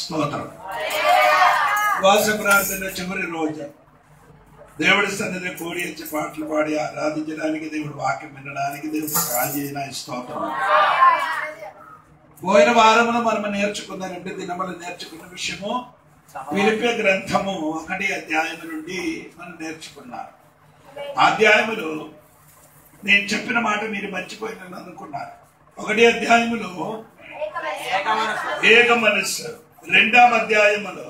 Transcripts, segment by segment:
స్తోత్రం. ఉపవాస ప్రార్థన చివరి రోజు దేవుడి సన్నిధిని కూడి వచ్చి పాటలు పాడి ఆరాధించడానికి, దేవుడు వాక్యం వినడానికి దేవుడు సహాయం స్తోత్రం. పోయిన వారంలో మనం నేర్చుకున్న 2 దినములు నేర్చుకున్న విషయము ఫిలిప్పీ గ్రంథము 1వ అధ్యాయం నుండి మనం నేర్చుకున్నారు. అధ్యాయములో నేను చెప్పిన మాట మీరు మర్చిపోయిందని అనుకున్నారు. 1వ అధ్యాయములో ఏక మనస్సు, 2వ అధ్యాయములో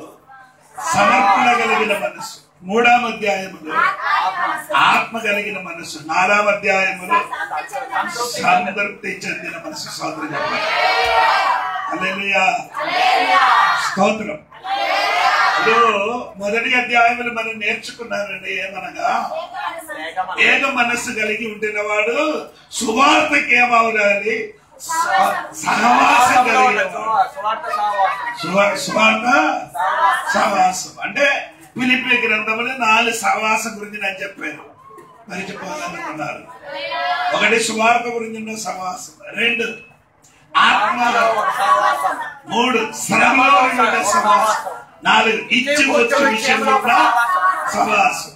సమర్పణ కలిగిన మనస్సు, 3వ అధ్యాయములో ఆత్మ కలిగిన మనస్సు, 4వ అధ్యాయములో సంతృప్తి చెందిన మనస్సు. సోదరుడు హల్లెలూయా, స్తోత్రం. మొదటి అధ్యాయములు మనం నేర్చుకున్నారండి. ఏమనగా ఏక మనస్సు కలిగి ఉంటున్న వాడు సువార్తకి ఏమవుతుంది? సహవాసం కలిగిన సువార్త సహవాసం. అంటే ఫిలిప్పీ గ్రంథంలో 4 సహవాసం గురించి నేను చెప్పాను, మరిచిపోవాలనుకున్నారు. 1 సువార్త గురించి ఉన్న సహవాసం, 2 ఆత్మ, 3 శ్రమలో ఉన్న సహవాసం, 4 ఇచ్చి వచ్చే విషయంలో ఉన్న సహవాసం.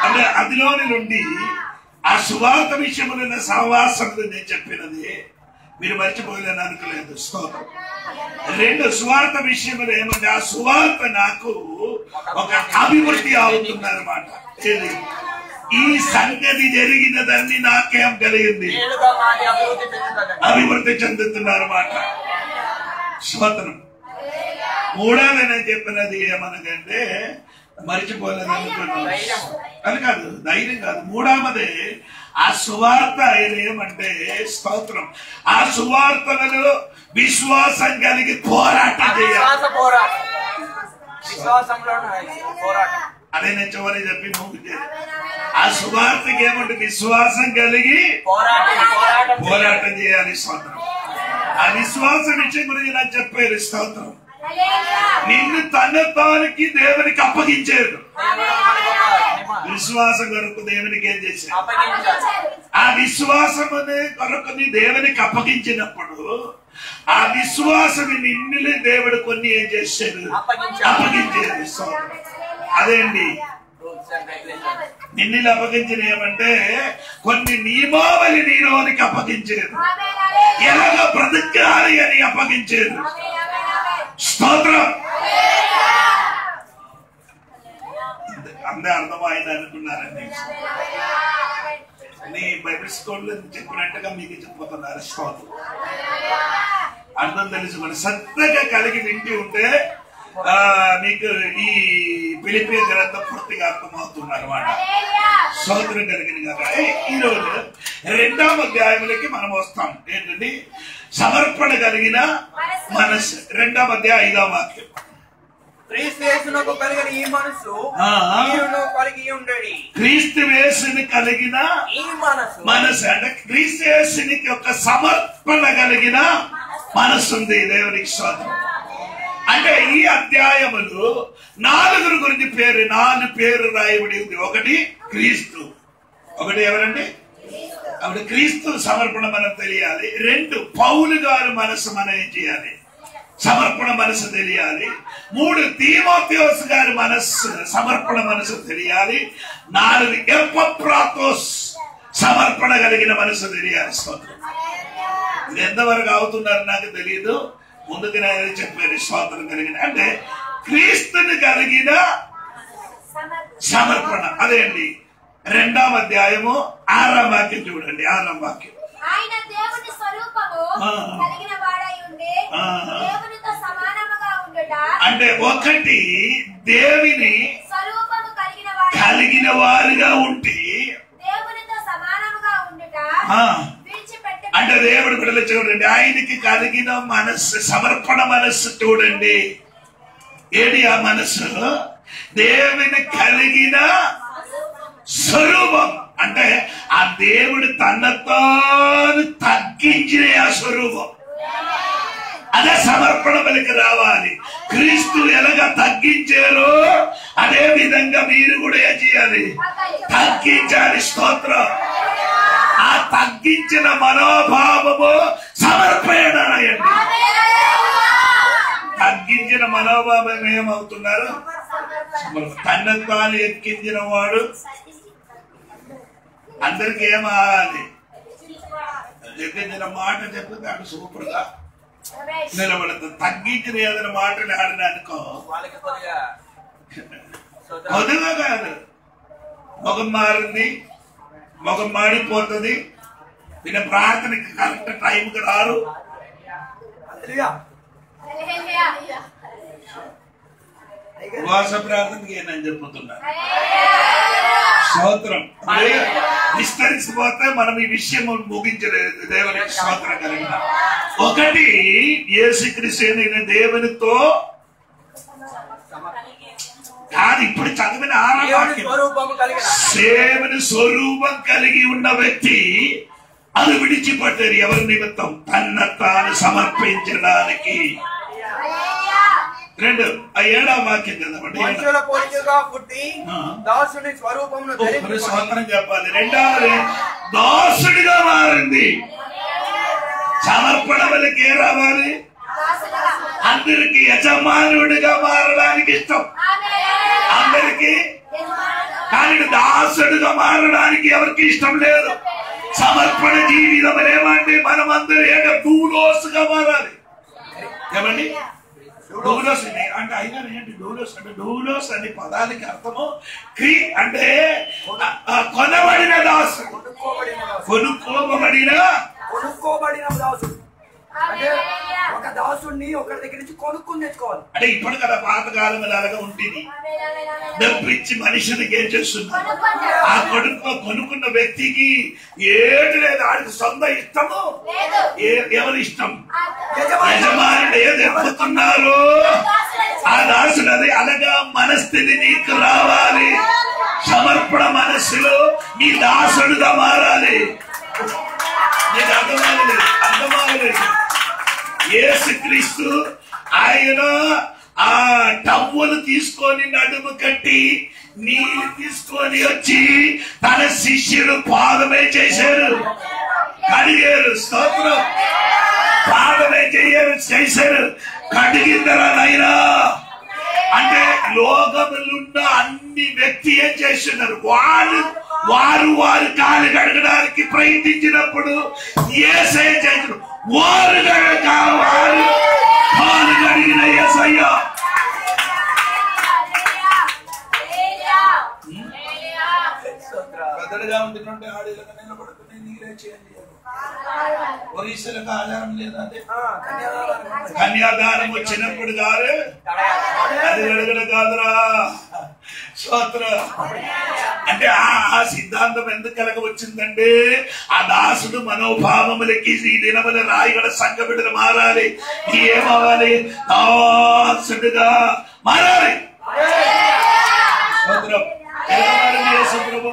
అంటే అదిలోని నుండి ఆ సువార్త విషయంలో ఉన్న సహవాసం నేను చెప్పినది మీరు మర్చిపోలేని అనుకోలేదు. స్తోత్రం. 2 సువార్త విషయంలో ఏమంటే ఆ సువార్త నాకు ఒక అభివృద్ధి అవుతుందన్నమాట. ఈ సంగతి జరిగినదాన్ని నాకేం కలిగింది? అభివృద్ధి చెందుతున్నమాట. స్తోత్రం. 3వది నేను చెప్పినది ఏమనకంటే మర్చిపోలేదు అనుకున్నాను అని కాదు, ధైర్యం కాదు. 3వది ఆ సువార్త ఆయన ఏమంటే స్తోత్రం, ఆ సువార్తలలో విశ్వాసం కలిగి పోరాటం చేయాలి. అదే నేను చివరి చెప్పి ముగ్గురు ఆ సువార్తకి ఏమంటే విశ్వాసం కలిగి పోరాటం చేయాలి. స్తోత్రం. ఆ విశ్వాసం విషయం గురించి నాకు చెప్పారు. స్తోత్రం. నిన్ను తనకి దేవునికి అప్పగించాడు. విశ్వాసం కొరకు దేవునికి ఏం చేశాడు? ఆ విశ్వాసం కొరకు నీ దేవునికి అప్పగించినప్పుడు ఆ విశ్వాసం నిన్ను దేవుడు కొన్ని ఏం చేశాడు? అప్పగించాడు. అదే అండి నిన్ను అప్పగించిన ఏమంటే కొన్ని నియమావళి నీలోనికి అప్పగించారు, ఎలాగ బ్రతకాలి అని అప్పగించారు. స్తోత్రం. అందరూ అర్థమైంది అనుకున్నారండి. నీ బైబిల్ స్కూల్లో చెప్పినట్టుగా మీకు చెప్పబోతున్నారు. స్తోత్రం. అర్థం తెలుసుకొని శ్రద్ధగా కలిగి వింటూ ఉంటే మీకు ఈ ఫిలిప్పీ గ్రంథం పూర్తిగా అర్థమవుతుంది అన్నమాట. స్తోత్రం కలిగిన కదా. ఈరోజు 2వ అధ్యాయంలోకి మనం వస్తాం. ఏంటండి? సమర్పణ కలిగిన మనస్సు. 2వ అధ్యాయం 5వ వాక్యం. క్రీస్తు యేసునకు కలిగిన ఈ మనస్సు కలిగి ఉండేది. క్రీస్తు యేసుని కలిగిన ఈ మనస్సు అంటే క్రీస్తు యేసునికి ఒక సమర్పణ కలిగిన మనస్సు ఉంది. దేవునికి స్తోత్రం. అంటే ఈ అధ్యాయములు 4 గురించి 4 పేరు రాయబడి ఉంది. 1 క్రీస్తు, 1 ఎవరండి? అప్పుడు క్రీస్తు సమర్పణ మనం తెలియాలి. 2 పౌలు గారు మనసు మనం ఏం చేయాలి? సమర్పణ మనసు తెలియాలి. 3 తీమోథెయోస్ గారి మనస్సు సమర్పణ మనసు తెలియాలి. 4 ఎపఫ్రాతోస్ సమర్పణ కలిగిన మనసు తెలియాలి. స్తోత్రం. ఇది ఎంతవరకు అవుతున్నారు నాకు తెలియదు. ముందుకు చెప్పారు. స్తోత్రం కలిగిన అంటే క్రీస్తుని కలిగిన సమర్పణ. అదే అండి 2వ అధ్యాయము 6వ వాక్యం చూడండి. 6వ వాక్యం. ఆయన దేవుని స్వరూపము కలిగిన వాడై ఉండి దేవునితో సమానముగా ఉండుట. అంటే 1 దేవుని స్వరూపము కలిగిన వారుగా ఉండి దేవునితో సమానముగా ఉండుట. అంటే దేవుడు కూడా చూడండి, ఆయనకి కలిగిన మనస్సు సమర్పణ మనస్సు చూడండి. ఏది ఆ మనస్సు? దేవుని కలిగిన స్వరూపం. అంటే ఆ దేవుడు తనతో తగ్గించిన ఆ స్వరూపం. అదే సమర్పణ పలికి రావాలి. క్రీస్తు ఎలాగ తగ్గించారో అదే విధంగా మీరు కూడా ఏం చేయాలి? తగ్గించాలి. స్తోత్రం. ఆ తగ్గించిన మనోభావము సమర్పణ. మనోభావం ఏమవుతున్నారు? తన తాను ఎక్కించిన వాడు అందరికి ఏమాలి ఎక్కించిన మాట చెప్తే అటు సూపర్ గా నిలబడుతుంది. తగ్గించిన ఏదైనా మాటలు ఆడిన అనుకో కొద్దిగా కాదు, ముఖం మారింది, ముఖం మాడిపోతుంది. ఈయన ప్రార్థనకి కరెక్ట్ టైంకి రారు. ఉపవాస ప్రార్థనకి ఏనని చెప్పుతున్నారు. స్తోత్రం. విస్తరించిపోతే మనం ఈ విషయం ముగించలేదు. దేవునికి స్తోత్రం కలిగిన ఒకటి యేసుక్రీస్తు దేవునితో కాదు. ఇప్పుడు చదివిన దేవుని స్వరూపం కలిగి ఉన్న వ్యక్తి అది విడిచిపడ్డారు. ఎవరి నిమిత్తం? తన తాను సమర్పించడానికి. 2 7వ వాక్యం చదవండి. స్వతంత్రం చెప్పాలి. 2వది దాసుడిగా మారింది. సమర్పణ వల్లకి ఏ రావాలి? అందరికి యజమానుడిగా మారడానికి ఇష్టం అందరికి, కానీ దాసుడుగా మారడానికి ఎవరికి ఇష్టం లేదు. సమర్పణ జీవితం ఏమండి? మనమందరూ ఏదో డూలోస్గా మారాలి. ఏమండి డూలోస్ అంటే అయినా ఏంటి? డూలోస్ అంటే డూలోస్ అనే పదానికి అర్థము క్రీ అంటే కొనబడిన దాసుడు, కొనుక్కోబడిన దాసుడు. అంటే ఒక దాసుడిని ఒకరి దగ్గర నుంచి కొనుక్కుని తెచ్చుకోవాలి. అంటే ఇప్పుడు కదా పాతకాలం అలాగా ఉంటుంది. డబ్బిచ్చి మనిషికి ఏం చేస్తున్నారు? ఆ కొనుక్కున్న వ్యక్తికి ఏది లేదు, ఆడికి సొంత ఇష్టము. ఎవరి ఇష్టం? యజమానుడు ఏది చెప్పుతున్నారు ఆ దాసుడు అది. అలాగా మనస్థితి నీకు రావాలి. సమర్పణ మనస్సులో నీ దాసుడుగా మారాలి. నీకు అర్థమవలేదు. యేసుక్రీస్తు ఆయన ఆ టవ్వులు తీసుకొని నడుము కట్టి నీళ్ళు తీసుకొని వచ్చి తన శిష్యులు పాదమే చేశారు, కడిగారు. స్తోత్రం. పాదమే చేశారు, కడిగిందరా నైనా అంటే లోకములున్న అన్ని వ్యక్తి ఏం చేస్తున్నారు? వారు కాలు కడగడానికి ప్రయత్నించినప్పుడు యేసయ్య చేశారు. వారు కాలు కడిగిన యేసయ్య పెద్దలుగా ఉంటుంటే ఆడేలాగా నిలబడుతున్నాయి. నీరే చేయండి. ఒరిస్సాలకు ఆధారం లేదా? కన్యాదానం వచ్చినప్పుడు కాదు, అది అడగడం కాదురా. స్తోత్ర. అంటే ఆ సిద్ధాంతం ఎందుకు కలగ వచ్చిందంటే ఆ దాసుడు మనోభావములకి ఈ దినముల రాయగడ సంఘ బిడ్డలు మారాలి. ఏమవ్వాలి? దాసుడుగా మారాలి. స్తోత్రం. ప్రభు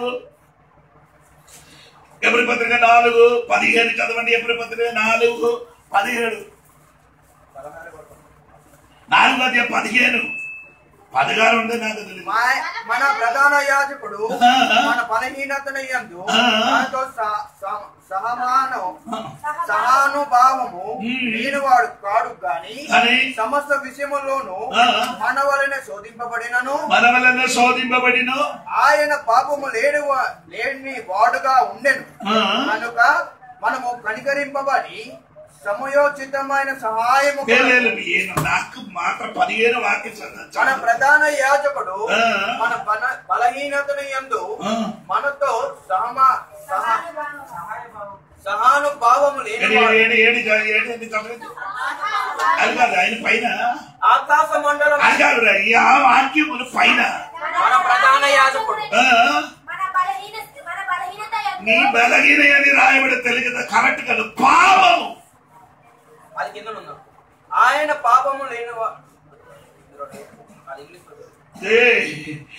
ఎబ్రీ పత్రిక 4:15 చదవండి. ఎబ్రీ పత్రిక 4:17 4:15 16 ఉంది. నాకు తెలియదు. మన ప్రధాన యాజకుడు మన బలహీనతను యందు మనతో సహానుభావము లేనివాడు కాడు గాని సమస్త విషయములోను మన వలన శోధింపబడినను ఆయన పాపము లేని వాడుగా ఉండెను కనుక మనము కనికరింపబడి సమయోచితమైన సహాయము. నాకు మాత్రం 15 వాక్యం. మన ప్రధాన యాజకుడు మన బలహీనతను యందు మనతో సహానుభావము లేని అది కాదు. ఆయన పైన ఆకాశ మండలం అది కాదు. ఆ వాక్యములు పైన మన ప్రధాన యాజకుడు నీ బలహీన అని రాయబడి తెలియదు. కరెక్ట్ కాదు. పాపము అది కింద ఉన్నాం. ఆయన పాపము లేనివా.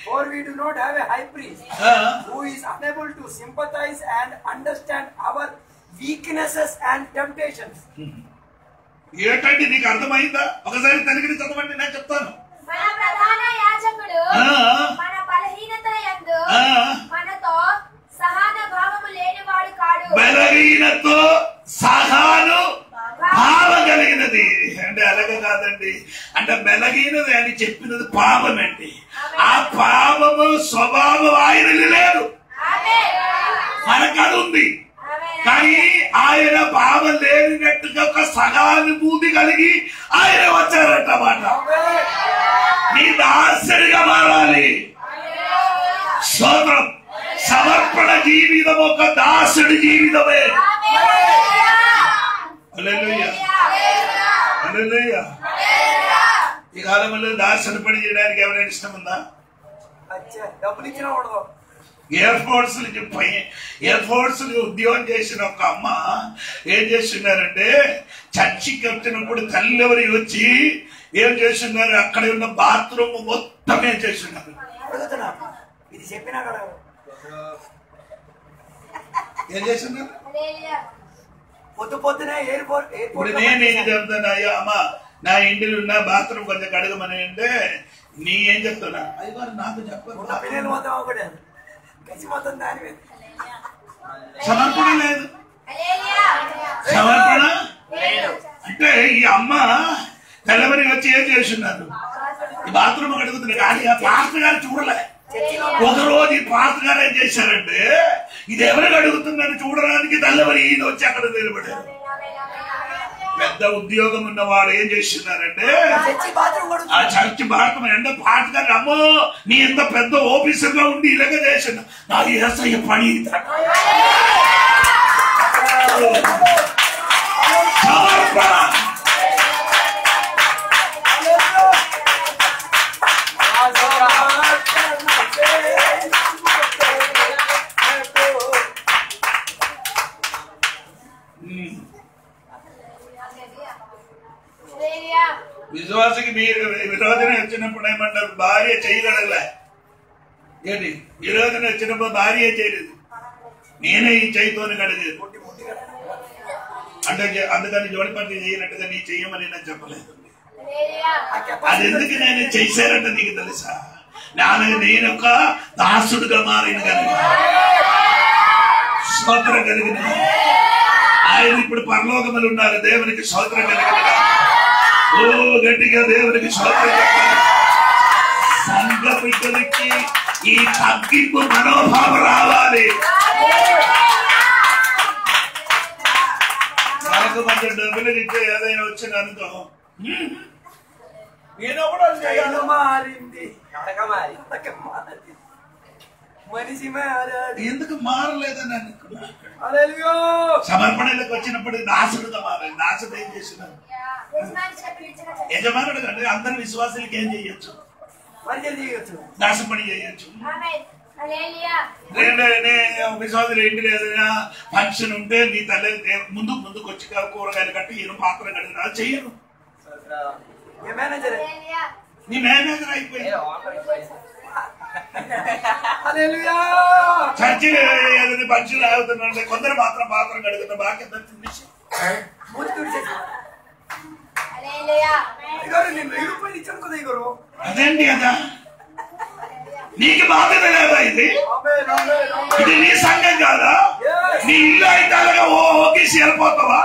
For we do not have a high priest who is unable to sympathize and understand our weaknesses and temptations. ఏంటంటే నీకు అర్థమైందా? ఒకసారి తనకి చదవండి, నేను చెప్తాను. మన ప్రధాన యాజకుడు మన బలహీనత యందు మనతో సహానుభావము లేనివాడు కాడు. బలహీనతో సహాను భావం కలిగినది అంటే అలాగే కాదండి. అంటే మెలగినది అని చెప్పినది పాపం అండి. ఆ పాపము స్వభావం ఆయనది లేదు, మనకు అది ఉంది. కానీ ఆయన పాపం లేనినట్టుగా ఒక సహానుభూతి కలిగి ఆయన వచ్చారన్నమాట. నీ దాసుడిగా మారాలి. స్తోత్రం. సమర్పణ జీవితం ఒక దాసుడి జీవితమే. హల్లెలూయా, హల్లెలూయా. ఈ కాలంలో దాసుడి పని చేయడానికి ఎవరైనా ఇష్టం ఉందా? డబ్బులు ఇచ్చినా ఉండదు. ఎయిర్ ఫోర్స్ ఉద్యోగం చేసిన ఒక అమ్మ ఏం చేస్తున్నారంటే, చర్చికి వచ్చినప్పుడు తల్లివరి వచ్చి ఏం చేస్తున్నారు, అక్కడ ఉన్న బాత్రూమ్ మొత్తం ఏం చేస్తున్నారు. ఇది చెప్పినా కదా ఏం చేస్తున్నారు. పొద్దునే ఎయిర్పోర్ట్ ఇప్పుడు నేను చెప్తాను, అయ్యో అమ్మ నా ఇంటిలో ఉన్న బాత్రూమ్ కొంచెం కడగమని అంటే నీ ఏం చెప్తున్నా, అయ్యో నాకు చెప్పదు. పిల్లలు మొత్తం ఒకటే కసి మొత్తం దాని మీద సమర్పణ లేదు. సమర్పణ అంటే ఈ అమ్మ తెల్లవరి వచ్చి ఏం చేస్తున్నారు, ఈ బాత్రూమ్ కడుగుతున్నారు. కానీ ఆ పాస్టర్ గారు చూడలే. ఒకరోజు ఈ పాస్టర్ గారు ఏం చేశారంటే, ఇది ఎవరికి అడుగుతున్నారు చూడడానికి తెల్లవరి ఈయన వచ్చి అక్కడ నిలబడారు. పెద్ద ఉద్యోగం ఉన్నవాడు ఏం చేస్తున్నారంటే, ఆ చర్చి బాత్రూమ్ అంటే పాస్టర్ గారు, అమ్మో నీ ఎంత పెద్ద ఆఫీసర్ గా ఉండి ఇలాగ చేసిన నాకు ఏసయ్య పని. సమర్పణ. విశ్వాసకి మీరు విరోధన వచ్చినప్పుడు ఏమంటారు, భార్య చేయగలలే. ఏంటి విరోధన వచ్చినప్పుడు భార్య చేయలేదు, నేనే ఈ చేయితోని కడగలేదు అంటే. అందుకని జోడి పని చేయనట్టుగా నీ చెయ్యమని నేను చెప్పలేదు. అది ఎందుకు నేను చేశానంటే నీకు తెలుసా, నేను ఒక దాసుడుగా మారిన కనుక, స్తోత్రం కలిగిన ఆయన ఇప్పుడు పరలోకములు ఉన్నారు. దేవునికి స్తోత్రం కలిగిన, ఓ గట్టిగా దేవునికి స్తోత్రం. సంఘ బిడ్డలకి ఈ తగ్గింపు మనోభావం రావాలి. మనకు మంచి డబ్బులు ఇచ్చే ఏదైనా వచ్చిన అనుకో, మారింది మనిషి మారాడు. ఎందుకు మారలేదని అనుకున్నాను. సమర్పణలకు వచ్చినప్పుడు దాసుడుగా మారాలి. దాసుడు ఏం చేస్తున్నారు, యజమానుడు కంటే అందరి విశ్వాసాలకి ఏం చేయొచ్చు, దాసు పని చేయొచ్చు. విశ్వాసులు ఏంటి, ఏదైనా ఫంక్షన్ ఉంటే నీ తల్లి ముందుకు వచ్చి కూరగాయలు కట్టి ఈయన పాత్ర కడిగిన చెయ్యను. నీ మేనేజర్ అయిపోయింది. చర్చిలో ఏదైనా ఫంక్షన్ అవుతుందంటే కొందరు మాత్రం పాత్ర కడుగుతా, బాగా అదేంటి కదా, నీకు బాధ్యత లేదా? ఇది నీ సంఘం కాదా? నీ ఇల్లు అయితే అలాగా ఓకేసి వెళ్ళిపోతావా?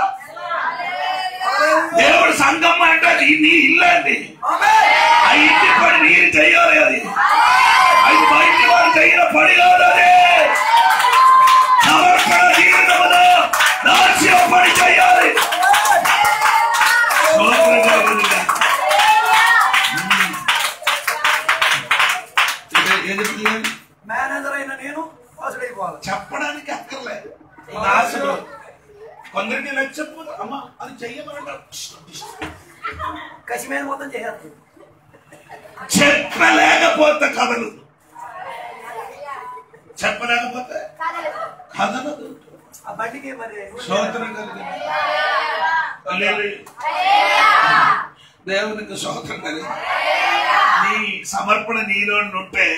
దేవుడు సంఘం అంటే నీ ఇల్లు అండి. ఆ ఇంటి పని నీరు చెయ్యాలి. అది అది బయట వారు చెయ్యిన పని కాదు. అది సమర్పణ జీవితంలో దాస్య పని చెయ్యాలి. మేనేజర్ అయిన నేను చెప్పడానికి అక్కర్లేదు. దాసుడు కొందరికి చెప్పు, అమ్మా అది చెయ్యమంటారు. కసి మీద మొత్తం చేయాలి. చెప్పలేకపోతే కథలు, చెప్పలేకపోతే కథలు. ఆ బండికి మరి స్తోత్రం కలిగి దేవునికి స్తోత్రం కలిగి నీ సమర్పణ నీలో ఉంటే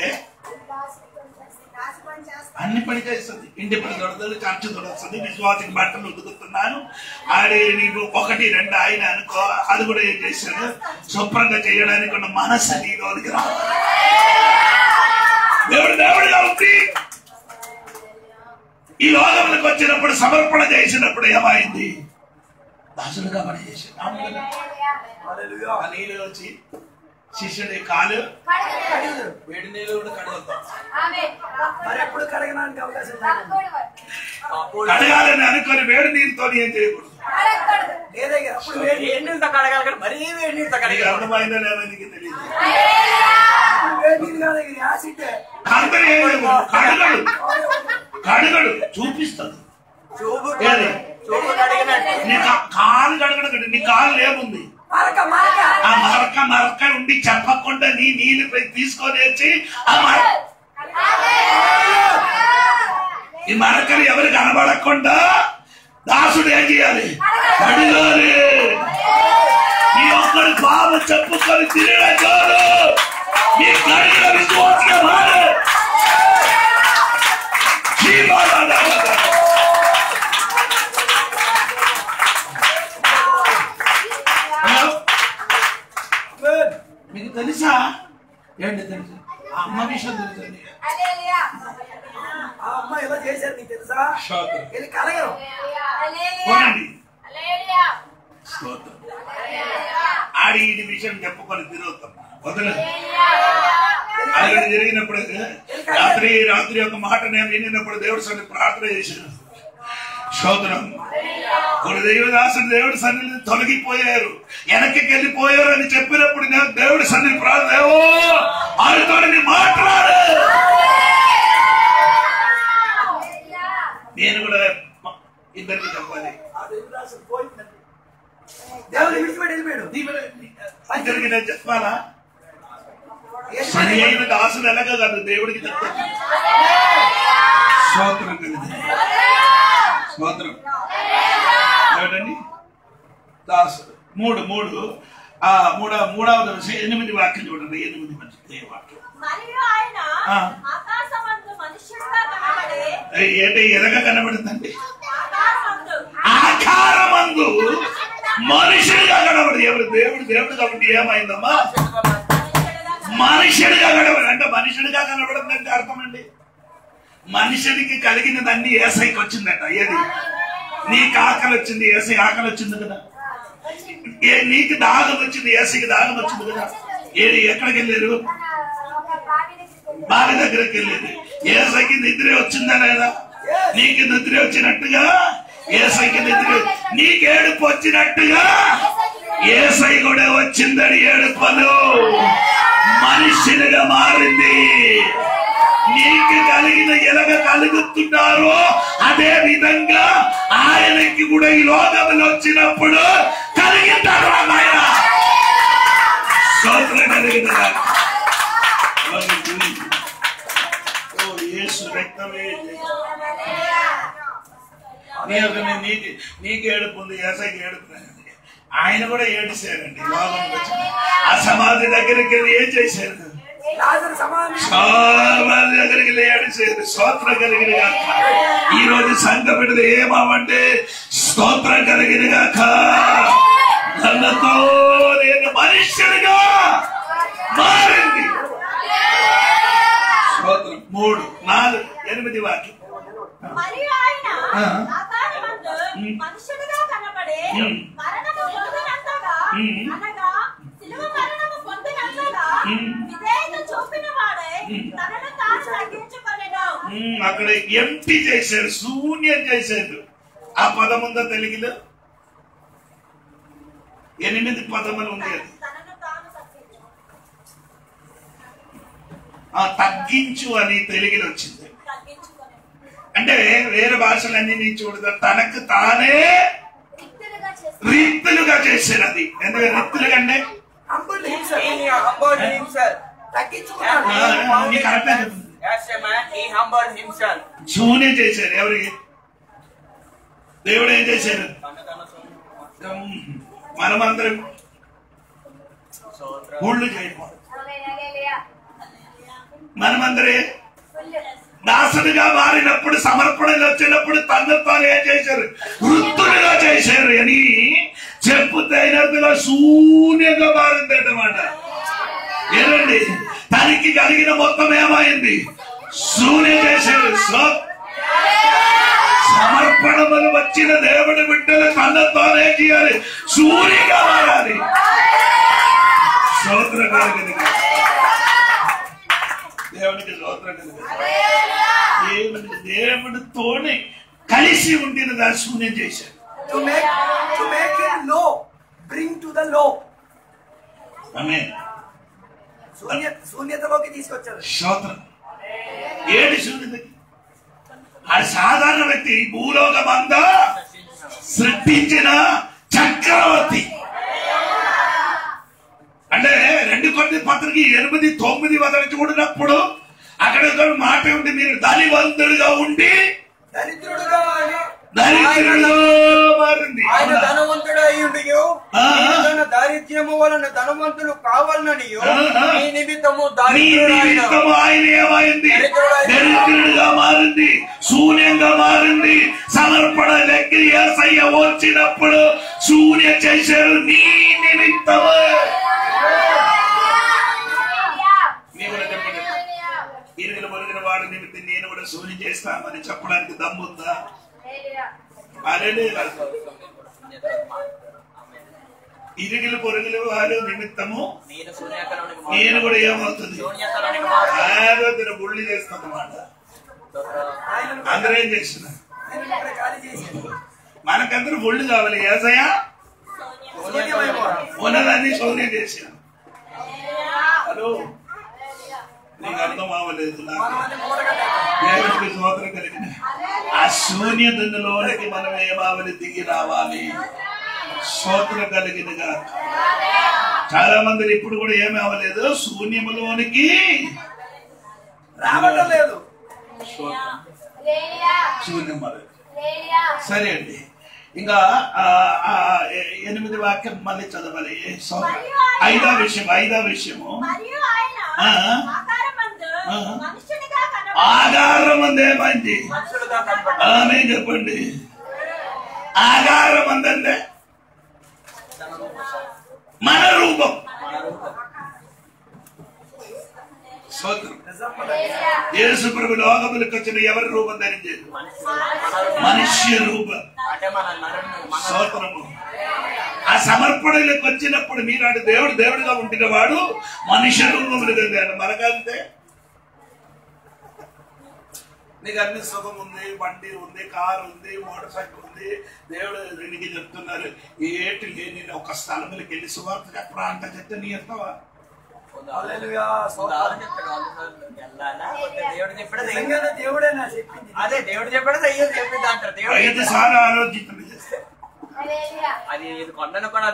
అన్ని పని చేస్తుంది. ఇంటి పని దొరకదు, ఖర్చు దొరుకుతుంది. విశ్వాసకి బట్టలు ఉతుకుతున్నాను ఆడే నీకు 1, 2 ఆయన అనుకో, అది కూడా ఏం చేశాను, శుభ్రంగా చేయడానికి ఉన్న మనసు నీలోనికి రా. దేవుడిగా ఉంది. ఈ లోకంలోకి వచ్చినప్పుడు సమర్పణ చేసినప్పుడు ఏమైంది, దాసుడుగా పని చేశాడు. ఆ నీళ్ళు వచ్చి శిష్యుడి కాలు వేడి నీళ్ళు కూడా కడుగుతాం. మరి ఎప్పుడు కడగడానికి అవకాశం కడగాలని అనుకొని వేడి నీళ్ళతో ఏం చేయకూడదు. అప్పుడు వేడి నీళ్ళతో కడగాలి కానీ మరీ వేడి నీళ్ళతో కడగాలి. అర్థమైందా లేదా నీకు తెలియదు. కడగడు చూపిస్తాడు. కాలు కడగడు. నీ కాలు ఏముంది ఆ మరక ఉండి చెప్పకుండా నీ నీళ్ళు తీసుకొని వచ్చి ఈ మరకలు ఎవరు కనబడకుండా దాసుడు ఏం చేయాలి? కడగాలి. నీ ఒక్కడు బాబు చెప్పుకొని తిరగడు. నీ కడిగిన విశ్వాసంగా మారు. మీకు తెలుసా? ఏంటి తెలుసు? ఆ అమ్మ విషయం తెలుసండి. ఆ అమ్మ ఎలా చేశారు నీకు తెలుసా? కలగరు ఆడి ఈ విషయం చెప్పుకొని తిరుగుతాం. వదలదు. అక్కడ జరిగినప్పుడు రాత్రి ఒక మాట నేను వినినప్పుడు దేవుడి సన్నిధి ప్రార్థన చేశాను. స్తోత్రం. కొన్ని దైవదాసుడు దేవుడి సన్నిధి తొలగిపోయారు, వెనక్కి వెళ్ళిపోయారు అని చెప్పినప్పుడు నేను దేవుడి సన్నిధి ప్రార్థన ఆయనతో మాట్లాడు. నేను కూడా ఇద్దరికి చెప్పాలి. ఇద్దరికి నేను చెప్పాలా? సరి అయిన దాసులు ఎలాగ కాదు దేవుడికి చెప్తాను. స్తోత్రం కలిగి స్తోత్రం. చూడండి దాసుడు మూడవది 8 వాక్యం చూడండి. 8 మంచి వాక్యం. ఏంటి ఎలాగ కనబడుతుందండి? ఆకారమందు మనుషుడిగా కనబడి. దేవుడు కాబట్టి ఏమైందమ్మా? మనుషుడిగా కనబడి. అంటే మనుషుడిగా కనబడుతుందంటే అర్థం అండి, మనుషుడికి కలిగినదన్నీ ఏసైకి వచ్చిందట. ఏది? నీకు ఆకలి వచ్చింది, ఏసై ఆకలి వచ్చింది కదా. నీకు దాహం వచ్చింది, ఏసైకి దాహం వచ్చింది కదా. ఏది? ఎక్కడికి వెళ్ళారు? బావి దగ్గరికి వెళ్ళేది. ఏసైకి నిద్ర వచ్చిందా లేదా? నీకు నిద్ర వచ్చినట్టుగా ఏసైకి నిద్ర, నీకు ఏడుపు వచ్చినట్టుగా ఏసై కూడా వచ్చిందని ఏడుపలు మనుషులుగా మారింది. నీకు కలిగిన ఎలాగ కలుగుతున్నారో అదే విధంగా ఆయనకి కూడా ఈ లోకంలో వచ్చినప్పుడు కలిగింటారు. ఆయన స్తోత్రం కలిగిన నీకు ఏడుపు ఉంది, ఏసైకి ఏడుపు. ఆయన కూడా ఏడిశారండి. ఆ సమాధి దగ్గరికి వెళ్ళి ఏం చేశారు? సమాధి దగ్గరికి వెళ్ళి ఏడిశారు. స్తోత్రం కలిగిన గాక. ఈ రోజు సంఘ బిడ్డలు ఏమావంటే స్తోత్రం కలిగిన గాక. నన్నతో నేను మనుష్యుడిగా మారింది. స్తోత్రం. 3, 4, 8 వాక్యం. మనుషుడుగా కనబడే మరణము పొందినంతగా, అనగా శిలువ మరణము పొందినంతగా విధేయత చూపిన వాడే తనను తాను తగ్గించుకొనెను. అక్కడ ఎంటీ చేశారు, శూన్యం చేశారు. ఆ పదం ఉందా తెలుగులో? 8 పదములు ఉంది. తగ్గించు అని తెలుగులో వచ్చింది. అంటే వేరే భాషలన్నీ నీ చూడదా, తనకు తానే రిక్తులుగా చేశారు. అది ఎందుకంటే రిక్తులుగా అంటే శూన్యం చేశారు. ఎవరికి? దేవుడు ఏం చేశారు? మనమందరం ఊళ్ళు చేయకూడదు. మనమందరే దాసుడిగా మారినప్పుడు, సమర్పణలు వచ్చినప్పుడు తనతో తాను ఏం చేశారు? వృత్తులుగా చేశారు అని చెప్పుతైనట్టుగా శూన్యంగా మారిందన్నమాట. ఏనండి? తనకి కలిగిన మొత్తం ఏమైంది? శూన్యం చేశారు. సమర్పణములు వచ్చిన దేవుడి బిడ్డలు తనతోనే చేయాలి, సూర్యుగా మారాలి. స్తోత్రం కలుగును గాక. దేవునికి స్తోత్రం కలుగును గాక. దేవుడితోనే కలిసి ఉండిన దాన్ని శూన్యం చేశాడు. To make him low, bring to the low. ఆమేన్. శూన్యతలోకి తీసుకొచ్చారు. స్తోత్రం. ఏడు శూన్యతకి అది సాధారణ వ్యక్తి, భూలోకమంతా సృష్టించిన చక్రవర్తి. అంటే 2 కొరింథీ పత్రిక 8:9 వదలి చూడినప్పుడు అక్కడ మాట ఉంది, మీరు ధనవంతుడుగా ఉండి దరిద్రుడుగా మారింది. ఆయన ధనవంతుడై ఉండియు తన దారిద్ర్యము వలన ధనవంతులు కావాలని ఈ నిమిత్తము ఆయన ఏమైంది? దరిద్రుడుగా మారింది, శూన్యంగా మారింది. సమర్పణ లెక్క యేసయ్య వచ్చినప్పుడు శూన్య చేశారు నీ నిమిత్తము. ఇరుగులు పొరుగున వాడి నిమిత్తం నేను కూడా శూన్యం చేస్తామని చెప్పడానికి దమ్ముందా? ఇరుగులు పొరుగులు వాడు నిమిత్తము నేను కూడా ఏమవుతుంది? గుళ్ళు చేస్తామన్నమాట. అందరూ ఏం చేస్తున్నారు? మనకందరూ ఒళ్ళు కావాలి. యేసయ్య ఉన్నదాన్ని శూన్యం చేశాను. హలో, నీకు అర్థం అవ్వలేదు. దేవుడికి స్తోత్రం కలిగిన ఆ శూన్యతలోనికి మనం ఏమావలి దిగి రావాలి. స్తోత్రం కలిగినగా. చాలా మంది ఇప్పుడు కూడా ఏమి అవ్వలేదు, శూన్యములోనికి రావడం లేదు. శూన్యం సరే అండి. ఇంకా 8 వాక్యం మళ్ళీ చదవాలి. 5వ విషయము ఆగారం అందేమంది. ఆమె చెప్పండి. ఆగారం అందంటే మన రూపం. యేసు ప్రభు లోకములకు వచ్చిన ఎవరి రూపం ధరించేది? మనుష్య రూపం. స్తోత్రము. ఆ సమర్పణలకు వచ్చినప్పుడు మీనాడు దేవుడిగా ఉంటున్న వాడు మనుష్య రూపములు కలిగాడు. మనకంతే నీకు అన్ని సుఖం ఉంది, బండి ఉంది, కారు ఉంది, మోటార్ సైకిల్ ఉంది. దేవుడు వీడికి చెప్తున్నారు, ఏటి లేని ఒక స్థలంలోకి వెళ్ళి సువార్త చెప్పరా అంట. చెప్తే నీ ఎత్తావా? అదే దేవుడు చెప్పాడు. 5 సార్లు ఆలోచించండి. అది కొండను కూడా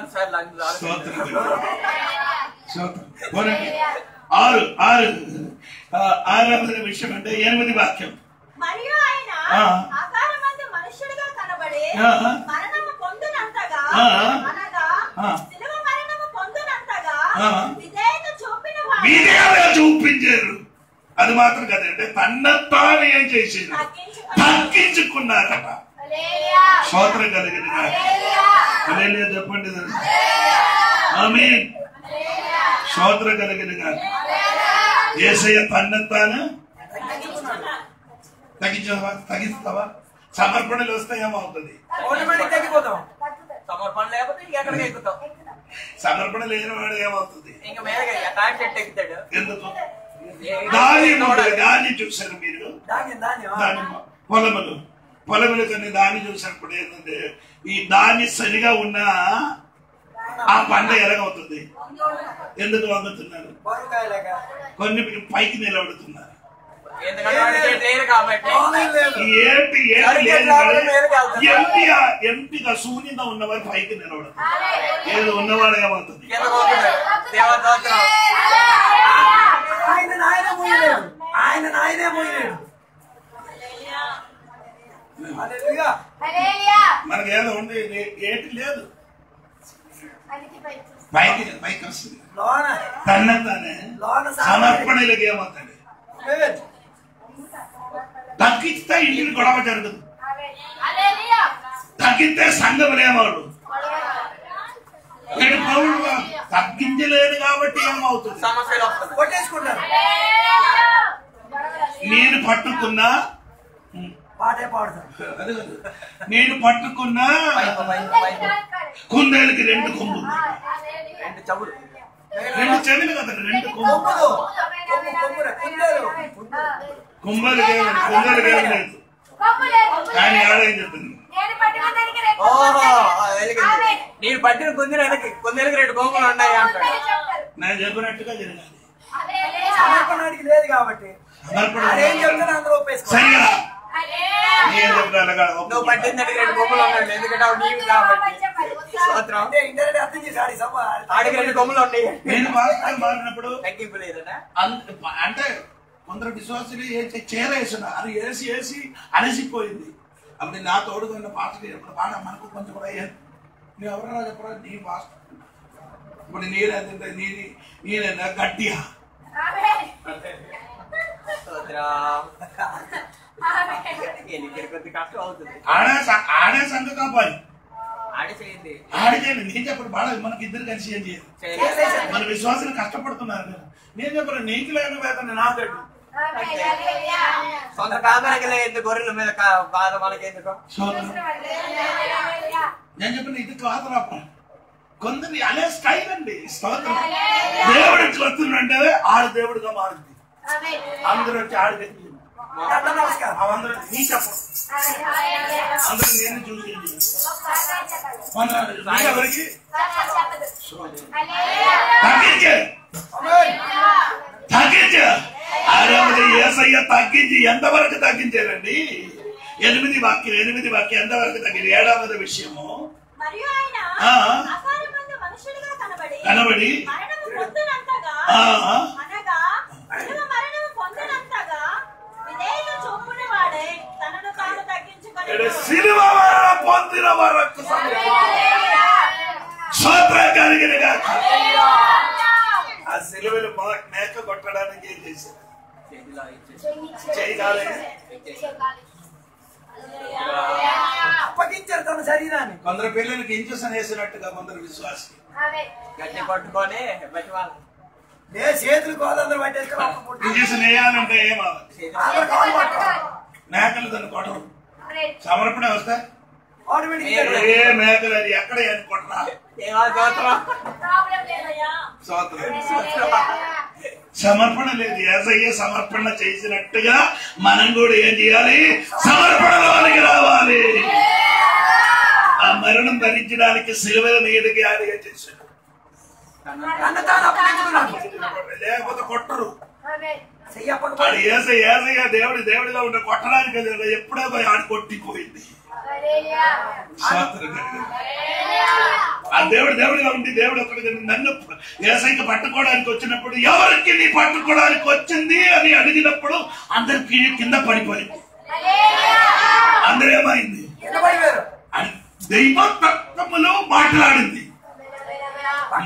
6 విషయం అంటే 8వ వాక్యం. మరియు ఆయన ఆకారమందు మనుష్యుడిగా కనబడి మరణము పొందునంతగా, అనగా శిలువ మరణము పొందునంతగా విధేయత చూపించారు. అది మాత్రం కదంటే తన్నతాను ఏం చేసేది? తగ్గించుకున్నారట. స్తోత్రం కలిగిన చెప్పండి. ఆమేన్. స్తోత్రం కలిగిన యేసయ్య తన్నతాను తగ్గిస్తావా? సమర్పణలు వస్తే ఏమవుతుంది? సమర్పణ లేని వాడు ఏమవుతుంది? ఎందుకు? దాన్ని చూసారు మీరు. పొలములు కొన్ని దాన్ని చూసినప్పుడు ఏంటంటే ఈ దాన్ని సరిగా ఉన్న ఆ పంట ఎలాగవుతుంది? ఎందుకు వంగుతున్నారు? కొన్ని పైకి నిలబడుతున్నారు. ఎంపిగా శూన్యంగా ఉన్నవారు పైకి నిలబడదు. ఏదో ఉన్నవాడు ఏమవుతుంది? మనకి ఏదో ఉంది, ఏటి లేదు, పైకి వస్తుంది. తనే సమర్పణలకు ఏమవుతుంది? తగ్గిస్తే ఇంటిని గొడవ జరగదు. తగ్గితే సంఘములు ఏమవుడు? తగ్గించలేదు కాబట్టి ఏమవుతుంది? నేను పట్టుకున్నా పాటే పాడతారు. నేను పట్టుకున్న కుందేలుకి 2 కొమ్ములు, 2 చెవులు, 2 చెవులు కదా, 2 కొమ్ములు. కుందేలుకి లేదు కానీ ఆడేం చెప్తుంది, నేను పట్టిన కుందేలకి 2 కొమ్ములు ఉన్నాయి అంటాడు. నేను చెప్పినట్టుగా జరగాలి. సమర్పణానికి లేదు కాబట్టి అదేం చెప్తాను అందరూ ఒప్పేసుకో. సరిగా నేను చెప్పిన నువ్వు పట్టింది 2 కొమ్ములు ఉన్నాయి, ఎందుకంటే అవి నీవు కాబట్టి. అంటే ఇంటర్నెట్ అర్థం చేసి ఆడికి 2 కొమ్ములు ఉన్నాయి. నేను మారినప్పుడు తగ్గింపు లేదనా అంటే కొందరు విశ్వాసులు చేరేస్తున్నారు, వేసి వేసి అలసిపోయింది. అప్పుడు నా తోడుగా ఉన్న పాస్టర్ ఎప్పుడు బాగా మనకు కొంచెం కూడా నువ్వు ఎవరన్నా చెప్పరా, నీ పాస్టర్ ఇప్పుడు నీరేంటే నేనైనా గట్టిగా కష్టం అవుతుంది. ఆడే సంఘ కాపాలి, ఆడిచేయండి. నేను చెప్పడు బాగా మనకి ఇద్దరు కలిసి ఏం చేయాలి. మన విశ్వాసాలు కష్టపడుతున్నారు కదా, నేను చెప్పను నీకు లేని వేదన నాకట్టు. సొంత కాదనకి ఎందుకు గొర్రెల మీద బాధ మనకి ఎందుకు? నేను చెప్పిన ఇది కాదరాప కొందరి అనే స్టైల్ అండి. స్తోత్రం. దేవుడు ఎట్లా వస్తుందంటే ఆడు దేవుడుగా మారుతుంది. అందరూ వచ్చి ఆడికి అందరూ నీ చెప్పు, అందరూ నేను చూసి ఎవరికి తగ్గించే యేసయ్య తగ్గించి ఎంతవరకు తగ్గించారండి? 8 వాక్యం ఎంతవరకు తగ్గింది? 7వ విషయము కనబడి సిలువ మరణం పొందిన వరకు ఆ సిలువలు మేక కొట్టడానికి ఏం చేశారు? అప్పగించారు తన శరీరాన్ని. కొందరు పిల్లలకి ఇంజక్షన్ వేసినట్టుగా కొందరు విశ్వాసి గట్టి పట్టుకొని చేతులు కోదందరూ పట్టేసుకుని ఇంజక్షన్ వేయాలంటే ఏమవ్వాలి? మేకలు దాన్ని కొట్టరు. సమర్పణ వస్తే ఏ మేకలు అది ఎక్కడ కొట్టరా? సమర్పణ లేదు. యేసయ్య సమర్పణ చేసినట్టుగా మనం కూడా ఏం చేయాలి? సమర్పణలోనికి రావాలి. ఆ మరణం ధరించడానికి సిలువల మీదకి ఆడిగా చేశాడు. లేకపోతే కొట్టరు. యేసయ్య దేవుడిగా ఉండే కొట్టడానికి ఎప్పుడో ఆడి కొట్టిపోయింది. ఆ దేవుడిగా ఉండి దేవుడు ఒక్కడిగా నన్ను యేసయ్యకి పట్టుకోవడానికి వచ్చినప్పుడు ఎవరికి నీ పట్టుకోవడానికి వచ్చింది అని అడిగినప్పుడు అందరికి కింద పడిపోయింది. అందరేమైంది? దైవత్వములో మాట్లాడింది,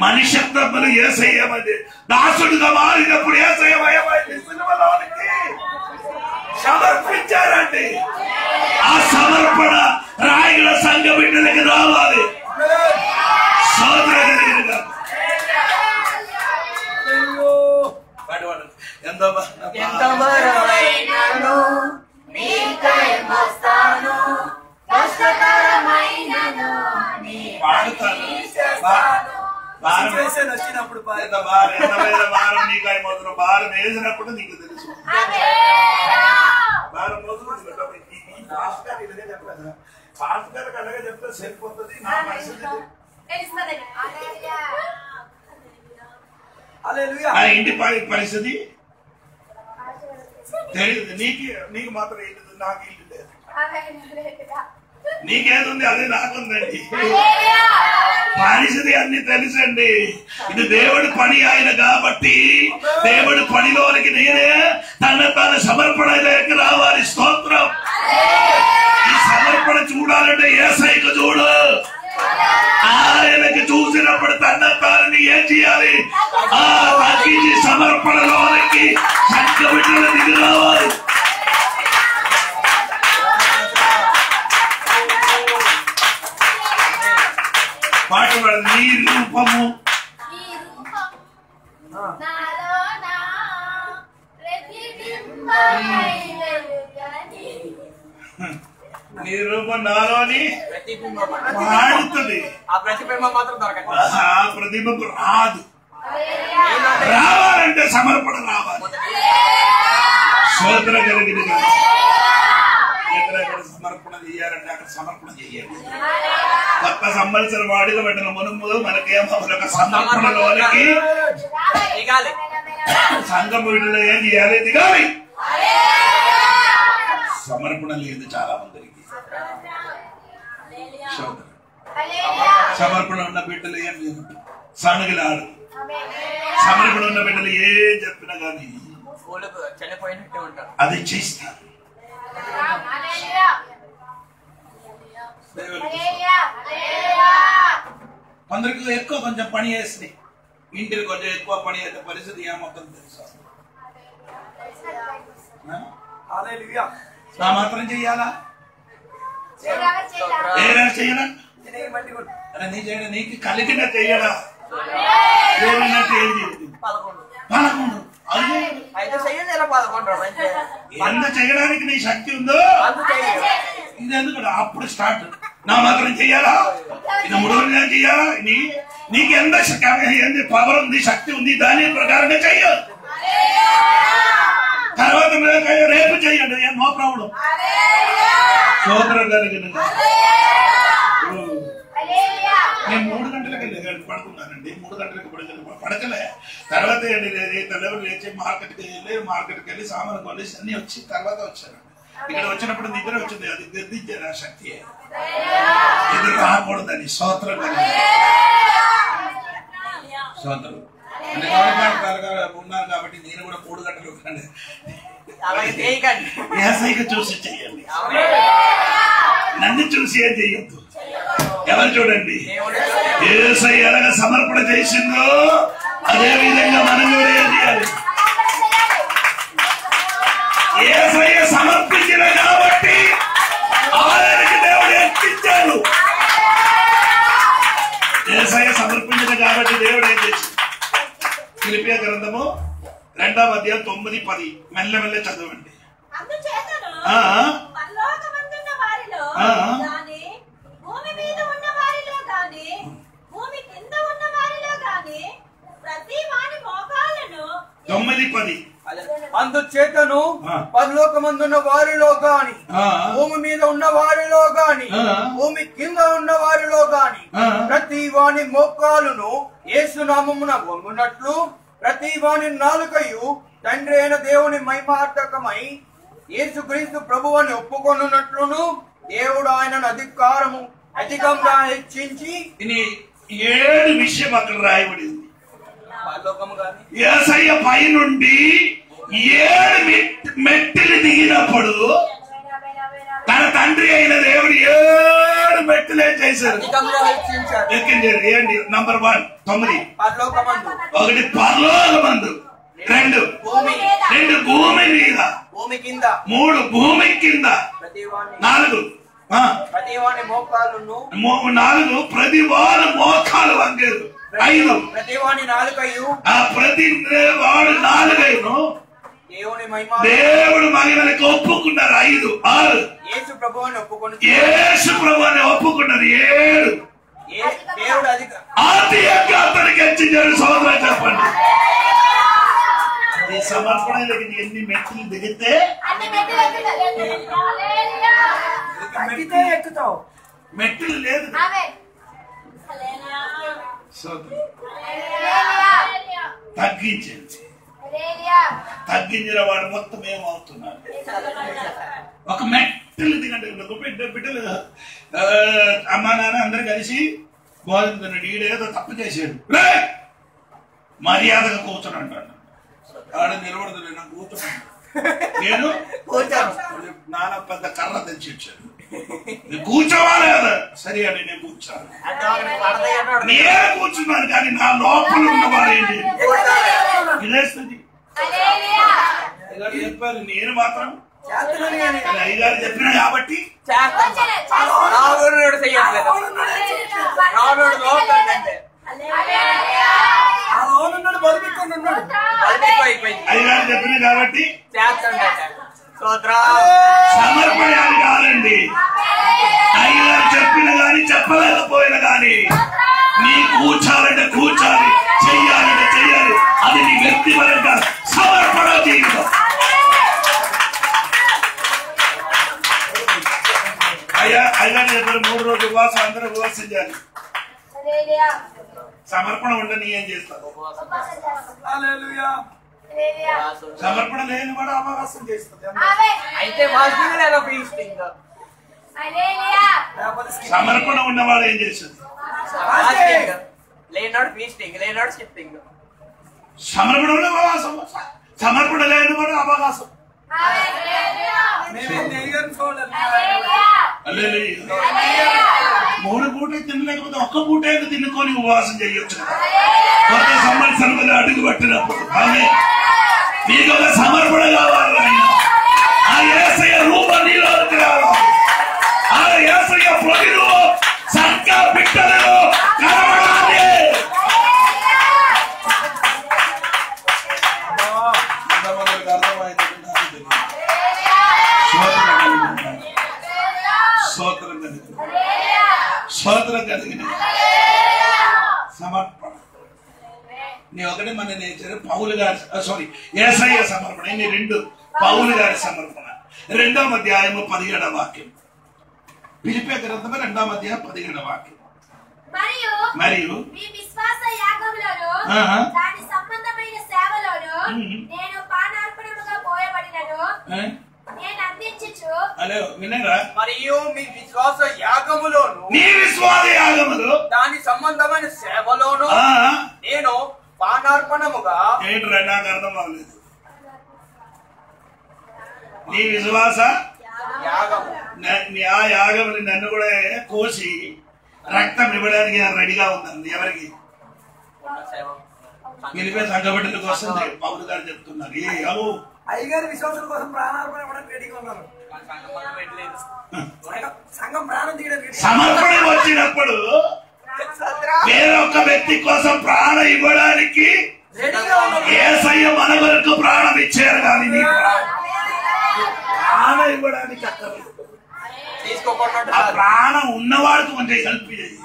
మనిషత్వములు యేసయ్యమది దాసుడుగా మారినప్పుడు యేసయ్యమయమైంది. సిలువలోనికి సమర్పించారండి. ఆ సమర్పణ రాయగల సంఘ బిడ్డలకి రావాలి. సోదరులుగా వచ్చినప్పుడు భారం నీకాయ మొదలు భారం వేసినప్పుడు నీకు తెలుసు. భారం మొదలు చెప్పలేదు. పాస్ గారికి అలాగే చెప్తే సరిపోతుంది. నా పరిస్థితి ఇంటి పరిస్థితి తెలియదు. నీకు మాత్రం ఇల్లు, నాకు ఇల్లు లేదు. నీకేదుంది అదే నాకుందండి. పరిస్థితి అన్ని తెలుసండి. ఇది దేవుడి పని ఆయన కాబట్టి దేవుడి పనిలోనికి నేనే తన సమర్పణలోకి రావాలి. స్తోత్రం. ఈ సమర్పణ చూడాలంటే యేసయ్యకు చూడు. ఆయనకి చూసినప్పుడు తాను ఏం చేయాలి? ఆ తగ్గించి సమర్పణలోనికి సంఘ బిడ్డలు దిగి రావాలి. పాట నీ రూపము నీ రూపం నాలోని మాడుతుంది. ఆ ప్రతిబింబం మాత్రం దొరకదు. ఆ ప్రతిబింబం రాదు. రావాలంటే సమర్పణ రావాలి. స్తోత్రం కలిగిన ఎక్కడెక్కడ సమర్పణ చేయాలంటే అక్కడ సమర్పణ చేయాలి. కొత్త సంవత్సరం వాడిన వెంటనే మునుము మనకేమో ఒక సమర్పణలోనికి సంఘం వీటిలో ఏం చేయాలి? దిగాలి. సమర్పణ లేదు చాలా మందికి. సమర్పణ ఉన్న బిడ్డలు ఏం లేదు, సనుగులాడు. సమర్పణ ఉన్న బిడ్డలు ఏం చెప్పినా కానీ చనిపోయినట్టే ఉంటారు. అది చేస్తారు. కొందరికి ఎక్కువ కొంచెం పని చేస్తుంది, ఇంటికి కొంచెం ఎక్కువ పని చేస్తే పరిస్థితి ఏమవుతుంది తెలుసా? నా మాత్రం చెయ్యాలా? ఏదైనా చెయ్యనా? నీ చేయడం నీకు కలిగిన చెయ్యడా? ఏమైనా చేయదు. 11 ఎంత చేయడానికి నీ శక్తి ఉందో ఇది ఎందుకు అప్పుడు స్టార్ట్. నా మాత్రం చెయ్యాలా? ఇది 3 రోజులు చెయ్యాలా? నీకు ఎంత పవర్ ఉంది, శక్తి ఉంది, దాని ప్రకారంగా చెయ్యాలి. తర్వాత రేపు చెయ్యండి, నో ప్రాబ్లం. సోదరం కలిగిన నేను 3 గంటలకు పడుకున్నానండి. 3 గంటలకు పడకలే. తర్వాత తెల్లవారు లేచి మార్కెట్కి వెళ్ళి సామాను కొనేసి అన్ని వచ్చి తర్వాత వచ్చానండి. ఇక్కడ వచ్చినప్పుడు నిద్ర వచ్చింది, అది గర్దించారు ఆ శక్తి. నిద్ర రాకూడదని స్తోత్రం స్తోత్రం. అంటే ఉన్నారు కాబట్టి నేను కూడా 3 గంటలు ఏసైకి చూసి చెయ్యండి, నన్ను చూసి ఏం చెయ్యొద్దు. ఎవరు చూడండి, ఏసై ఎలాగ సమర్పణ చేసిందో అదే విధంగా మనం కూడా ఏం చేయాలి? ఏసయ్య సమర్పించిన కాబట్టి ఆయనకి దేవుడు ఎక్కించాడు. ఏసయ్య సమర్పించిన కాబట్టి దేవుడు ఏం చేశాడు? ఫిలిప్పీయ గ్రంథము 2వ అధ్యాయం 9-10 మెల్లమెల్ల చదవండి. అందుచేతను పరలోకమందున్న వారిలో గాని, భూమి మీద ఉన్న వారిలో గాని, భూమి కింద ఉన్న వారిలో గాని ప్రతి వాని మోకాలును యేసు నామమున వంగునట్లు, ప్రతి వాని నాలుకయు తండ్రి అయిన దేవుని మహిమార్థకమై యేసుక్రీస్తు ప్రభువుని ఒప్పుకొనున్నట్లును దేవుడు ఆయనను అధికంగా హెచ్చించి. 7 విషయం అక్కడ రాయబడింది. యేసయ్య పై నుండి 7 మెట్టులు దిగినప్పుడు తన తండ్రి అయిన దేవుడు 7 మెట్టులు ఏం చేశారు? ఎక్కించారు. ఏంటి? నంబర్ 1 9. 1 పరలోకమందు, 2 భూమి మీద, 3 భూమి కింద, 4 ప్రతి వాని మోకాలు వంగేరు, 5 ప్రతి వాడి నాలుకైను దేవుడు మహిమలకు ఒప్పుకున్నారు, 5 6 యేసు ప్రభువుని ఒప్పుకున్నారు, 7 ఆత్మీయంగా అతనికి హెచ్చించారు. సోదరులు చెప్పండి, ఈ సమర్పణకి ఎన్ని మెట్లు దిగితే ఎక్కుతావు. మెట్లు లేదు. తగ్గించిన వాడు మొత్తం ఏమవుతున్నాడు? ఒక మెట్లు దిగండి. బిడ్డలు అమ్మా నాన్న అందరు కలిసి బాగుంటున్నాడు, ఈడేదో తప్పు చేసాడు, మర్యాదగా కూర్చొని అంటాడు. ఆడ నిలబడదు, నాకు కూర్చున్నాను, నేను నాన్న పెద్ద కర్ర తెచ్చి ఇచ్చాడు, కూర్చోవాలి కదా. సరే అండి, నేను కూర్చోను, నేను కూర్చున్నాను, కానీ నా లోపల ఉన్నవారు ఏంటి ఇదేస్తుంది. చెప్పారు, నేను మాత్రం అయ్యగారు చెప్పిన కాబట్టి అయ్యగారు చెప్పిన కాబట్టి సమర్పణ కాదండి. అయ్యగారు చెప్పిన గాని చెప్పలేకపోయినా గాని నీ కూర్చాలంటే కూర్చాలి, చెయ్యాలంటే చెయ్యాలి. అది నీ వ్యక్తిపరంగా సమర్పణ జీవితం. అయ్యగారు చెప్పారు 3 రోజులు ఉపవాసం, అందరూ ఉపవాసం చేయాలి. సమర్పణ ఉంటే నీ ఏం చేస్తావు? సమర్పణ లేని వాడు అవకాశం చేస్తుంది. సమర్పణ ఉన్నవాడు ఏం చేస్తుంది? సమర్పణ ఉన్న అవకాశం, సమర్పణ లేని వాడు అవకాశం. 3 పూటే తినలేకపోతే 1 పూటే తినుకొని ఉపవాసం చేయొచ్చు. కొత్త సంవత్సరంలో అడుగు పట్టినప్పుడు నీకు ఒక సమర్పణ కావాలి. ఆ యేసయ్య రూపం నీలోకి రావాలి. ఆ యేసయ్య పొగిరు సంఘ బిడ్డలలో కనబడాలి. స్తోత్రం కలిగిన సమర్పణ. నీ ఒకటి మన నేచర్ పౌలు గారి యేసయ్య సమర్పణ. నీ 2 పౌలు గారి సమర్పణ. 2వ అధ్యాయము 17వ వాక్యం. ఫిలిప్పీ గ్రంథము 2వ అధ్యాయం 17వ వాక్యం. మరియు మీ విశ్వాస యాగములలో దాని సంబంధమైన సేవలోను నేను పానార్పణముగా పోయబడినను నేను అందించుచు. హలో వినరా? మరియు మీ విశ్వాస యాగములోను, నీ విశ్వాస యాగములు దాని సంబంధమైన సేవలోను నేను పానార్పణముగా. ఏంట్రా నాకు అర్థం అవ్వలేదు. నీ విశ్వాస యాగము, ఆ యాగముని నన్ను కూడా కోసి రక్తం ఇవ్వడానికి రెడీగా ఉందండి. ఎవరికి? పిలిపే సంఘబిడ్డల కోసం పౌలు గారు చెప్తున్నారు. అయ్యగారి విశ్వాసం కోసం ప్రాణార్పణ ఇవ్వడానికి రెడీగా ఉన్నారు. సంఘం ప్రాణం తీయడానికి సమర్పణ వచ్చినప్పుడు వేరొక వ్యక్తి కోసం ప్రాణం ఇవ్వడానికి యేసయ్య మన వరకు ప్రాణం ఇచ్చారు. కానీ నీ ప్రాణం ఇవ్వడానికి అక్కర్లేదు. ఆ ప్రాణం ఉన్నవాడికి కొంచెం హెల్ప్ చేయి.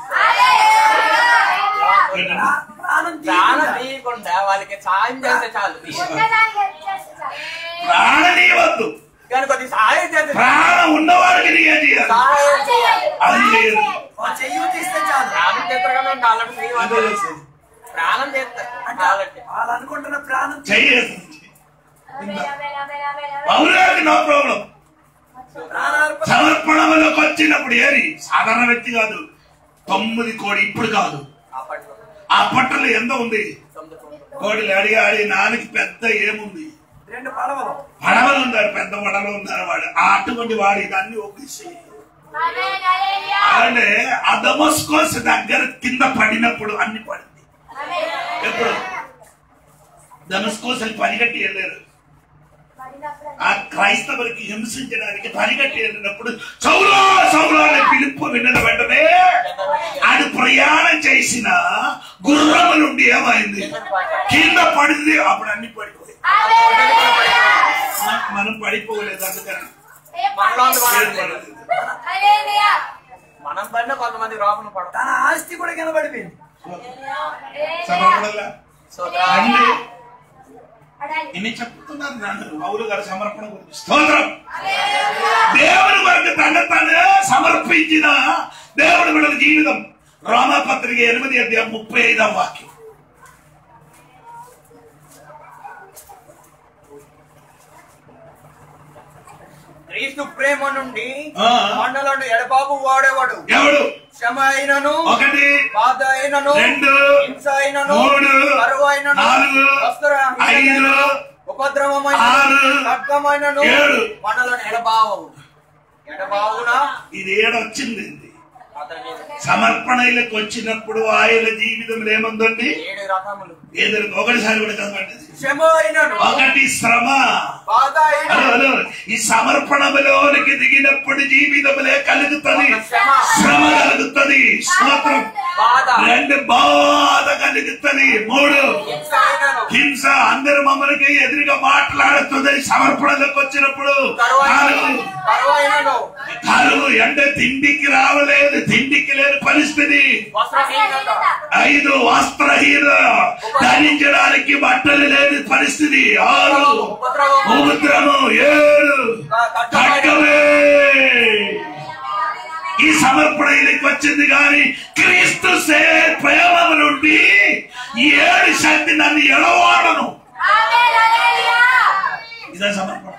ప్రాణం తీయకుండా వాళ్ళకి సాయం చేస్తే చాలు. ప్రాణం ఇవ్వద్దు కానీ కొద్ది సాయం చేస్తే, ప్రాణం ఉన్నవాడికి నీ ఏం చేయాలి? అది లేదు. ప్రాణం చేస్తారు కదా ప్రాణం చేస్తారు. వాళ్ళు అనుకుంటున్న ప్రాణం చెయ్యేది. పౌరులకి నో ప్రాబ్లం. సమర్పణలోకి వచ్చినప్పుడు ఏరి సాధారణ వ్యక్తి కాదు. 9 కోడి ఇప్పుడు కాదు. ఆ పట్టణంలో ఎంత ఉంది? కోడిలు అడిగి ఆడి నాన్నకి పెద్ద ఏముంది? 2 పడవలు ఉన్నారు. పెద్ద పడవలు ఉన్నారు. వాడు అటువంటి వాడు ఇదన్నీ ఒకేసి అంటే ఆ దమస్కోస్ దగ్గర కింద పడినప్పుడు అన్ని పడింది. ఎప్పుడు దమస్కోస్ పనిగట్టి వెళ్ళారు. ఆ క్రైస్తవులకి హింసించడానికి పనిగట్టి వెళ్ళినప్పుడు సౌలా సౌలా అనే పిలుపు విన్న వెంటనే ఆయన ప్రయాణం చేసిన గుర్రము నుండి ఏమైంది? కింద పడింది. అప్పుడు అన్ని పడిపోయి. మనం పడిపోలేదు. అందుకని మనం పడిన కొంతమంది లోపల పడ తన ఆస్తి కూడా కింద పడిపోయింది. ఇన్ని చెప్తున్నారు పౌలు గారి సమర్పణ గురించి. స్తోత్రం. దేవుని వరకు తను సమర్పించిన దేవుడి బిడ్డల జీవితం. రోమాపత్రిక 8వ అధ్యాయం 35వ వాక్యం. క్రీస్తు ప్రేమ నుండి మండలను ఎడబాబు వాడేవాడు ఎవడు? శ్రమ అయినను, ఒకటి బాధ అయినను, 2 హింస అయినను, 3 కరువు అయినను, 4 5 ఉపద్రవమైన, 6 ఖడ్గమైనను 7 మండలను ఎడబావునా. ఇది ఏడొచ్చింది. సమర్పణలకు వచ్చినప్పుడు ఆయన జీవితంలో ఏముందండి? 7 రకములు. ఒకటిసారి కూడా చదవండి. శ్రమ అయినను, ఒకటి శ్రమ. ఈ సమర్పణలోనికి దిగినప్పుడు జీవితంలో కలుగుతుంది, శ్రమ కలుగుతుంది. స్తోత్రం. 2 బాధ కలుగుతుంది. 3 హింస. అందరు మమ్మల్ని ఎదురుగా మాట్లాడుతుంది సమర్పణలోకి వచ్చినప్పుడు. 4 కరువు అంటే తిండికి రావలేదు, తిండికి లేని పరిస్థితి. 5 వస్త్రహీన, ధరించడానికి బట్టలు లేని పరిస్థితి. 6 ఉపద్రవము. 7 ఖడ్గమే. ఈ సమర్పణ ఇదికి వచ్చింది కానీ క్రీస్తు ప్రేమ నుండి ఈ 7 శక్తి నన్ను ఎడవాడను. ఇదే సమర్పణ.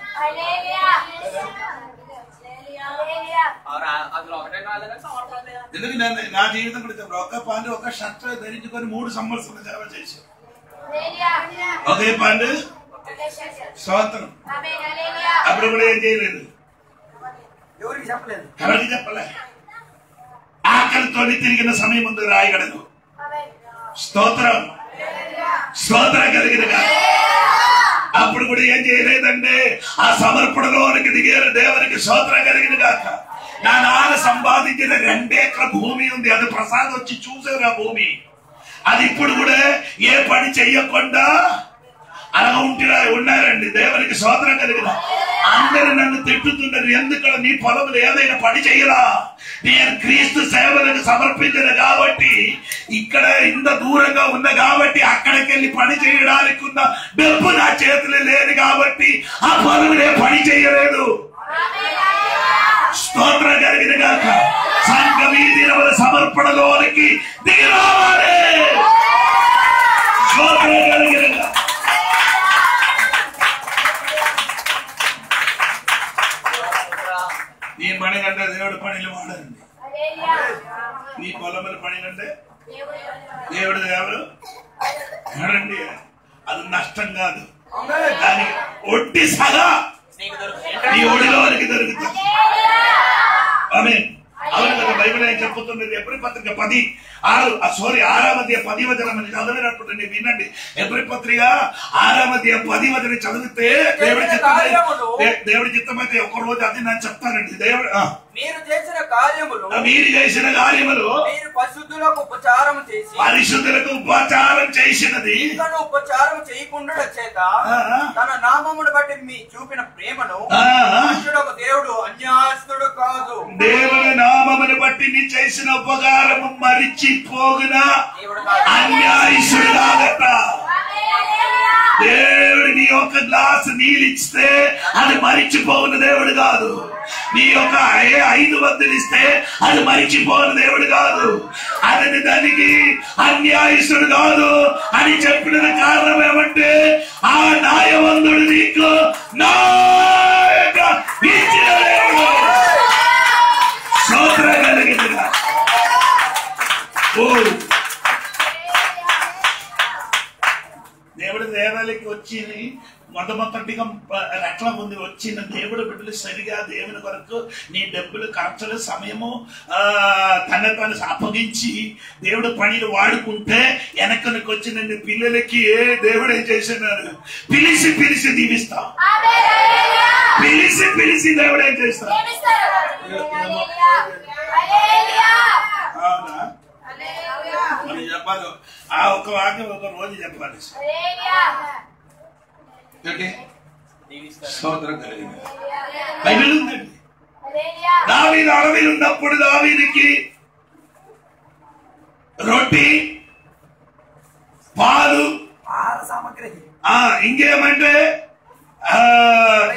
ఎందుకు నా జీవితం కూడా ఒక పాండు ఒక షర్ట్ ధరించుకొని 3 సంవత్సరాలు సేవ చేశాను. ఒకే పాండు స్తోత్రం. అప్పుడు కూడా ఏం చేయలేదు, ఎవరికి చెప్పలే. ఆకలితో తిరిగిన సమయం ముందు రాయగలదు. స్తోత్రం. స్తోత్రం కలిగిన అప్పుడు కూడా ఏం చేయలేదంటే ఆ సమర్పణలోనికి దిగారు. దేవునికి స్తోత్రం కలిగిన కాక. నా నాన్న సంపాదించిన 2 ఎకరాల భూమి ఉంది, అది ప్రసాద్ వచ్చి చూసారు. ఆ భూమి అది ఇప్పుడు కూడా ఏ పని చెయ్యకుండా అలా ఉన్నారండి. దేవునికి స్తోత్రం కలిగిన. అందరూ నన్ను తిట్టుతున్నారు, ఎందుకంటే నీ పొలంలో ఏదైనా పని చెయ్యరా, నేను క్రీస్తు సేవలకు సమర్పించిన కాబట్టి, ఇక్కడ ఇంత దూరంగా ఉన్న కాబట్టి అక్కడికి వెళ్ళి పని చేయడానికి ఉన్న డబ్బు నా చేతిలో లేదు కాబట్టి ఆ పొలంలో పని చేయలేదు. స్తోత్రం కలిగిన గాక. సంఘం ఈ దినముల సమర్పణలోనికి దిగి రావాలి. స్తోత్రం కలిగిన గాక. నీ పని కంటే దేవుడు పనిలో వాడండి. నీ పొలముల పని కంటే దేవుడు వాడండి. అది నష్టం కాదు, దాని ఒట్టి సగా నీ ఒడిలోనికి దొరుకుతుంది. ఆమేన్. అవును కదా, బైబిల్ ఏం చెప్పుతున్నది? ఎబ్రీ పత్రిక 6వ వచనం చదివినప్పుడు నేను వినండి. ఎబ్రీ పత్రిక 6వ వచనం చదివితే దేవుడి చిత్తమైతే ఒక రోజు అది నేను చెప్తానండి. దేవుడు మీరు చేసిన కార్యములు మీరు పరిశుద్ధులకు ఉపచారం చేసినది ఉపచారం చేయకుండా చేత తన నామమును బట్టి మీ చూపిన ప్రేమను దేవుడు అన్యాయస్తుడు కాదు. దేవుని నామమును బట్టి నీ చేసిన ఉపకారము మరిచిపోగునా అన్యాయస్తుడు కాదట. దేవుడు నీ ఒక గ్లాసు నీళ్ళు ఇస్తే అది మరిచిపోవున దేవుడు కాదు. నీ యొక్క 500 ఇస్తే అది మరిచిపోయిన దేవుడు కాదు. అతని దానికి అన్యాయస్తుడు కాదు అని చెప్పిన కారణం ఏమంటే ఆ న్యాయవంతుడు నీకు ఇచ్చిన దేవుడు. స్తోత్రం కలిగినగా. దేవుడు దేవాలయకి వచ్చి మొట్టమొదటిగా రెట్ల ముందు వచ్చిన దేవుడు బిడ్డలు సరిగా దేవుని కొరకు నీ డబ్బులు ఖర్చులు సమయము తన అప్పగించి దేవుడు పనిని వాడుకుంటే వెనకనికి వచ్చిన పిల్లలకి దేవుడు ఏం చేసినారు? పిలిచి దీవిస్తాం. పిలిచి దేవుడు ఏం చేస్తాడు? అవునా? మనం చెప్పాలి. ఆ ఒక్క వాక్యం ఒక రోజు చెప్పాలి. స్తోత్రం కలిగింది. బైబిల్ ఉందండి. దావీదు అడవిలో ఉన్నప్పుడు దావీదుకి రొట్టి, పాలు, సామగ్రి, ఇంకేమంటే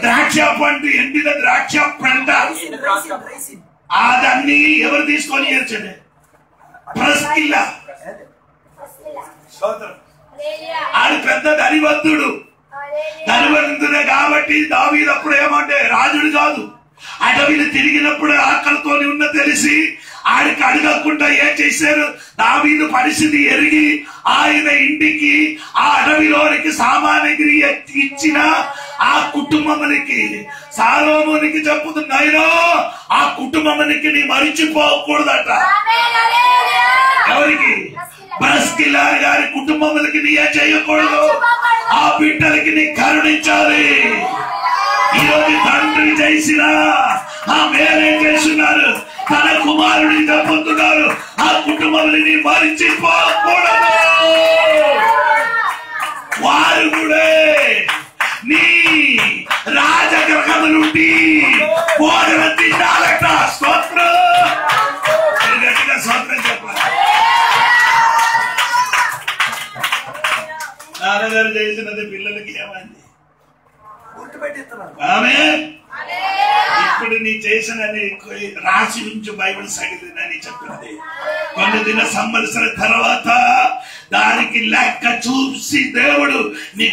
ద్రాక్ష పండు, ఎండిన ద్రాక్ష పంట, అదన్నీ ఎవరు తీసుకొని ఏర్చండి? ప్రస్కిల్లా. ఆడు పెద్ద ధనివంతుడు. ధనివంతుడే కాబట్టి దావీదు అప్పుడు ఏమంటే రాజుడు కాదు. అడవిని తిరిగినప్పుడు ఆకలితో ఉన్న తెలిసి ఆడికి అడగకుండా ఏం చేశారు? దావీదు పరిస్థితి ఎరిగి ఆయన ఇంటికి ఆ అడవిలోనికి సామాగ్రి ఇచ్చిన ఆ కుటుంబానికి సాలోమోనికి చెప్పుతున్నాయినో ఆ కుటుంబానికి నీ మరిచిపోకూడదట. ఎవరికి? బ్రస్కిల్లా గారి కుటుంబానికి నీ ఏం చేయకూడదు. ఆ బిడ్డలకి నీ కరుణించాలి. ఈరోజు తండ్రి చేసిన ఆ మేరేం చేస్తున్నారు? తన కుమారుని చెప్పుతున్నారు ఆ కుటుంబాన్ని మరిచిపోకూడదు. వారు కూడా నీ రాజగృహము నుండి భోజనం తినాలట. పిల్లలకి ఏమైంది? గుర్తుపెట్టిస్తున్నారు. ఆమేన్. ఇప్పుడు నీ చేసిన రాసి నుంచి బైబిల్ సగిలిందని చెప్తున్నది. కొన్ని దిన సంవత్సరాల తర్వాత దానికి లెక్క చూసి దేవుడు నీ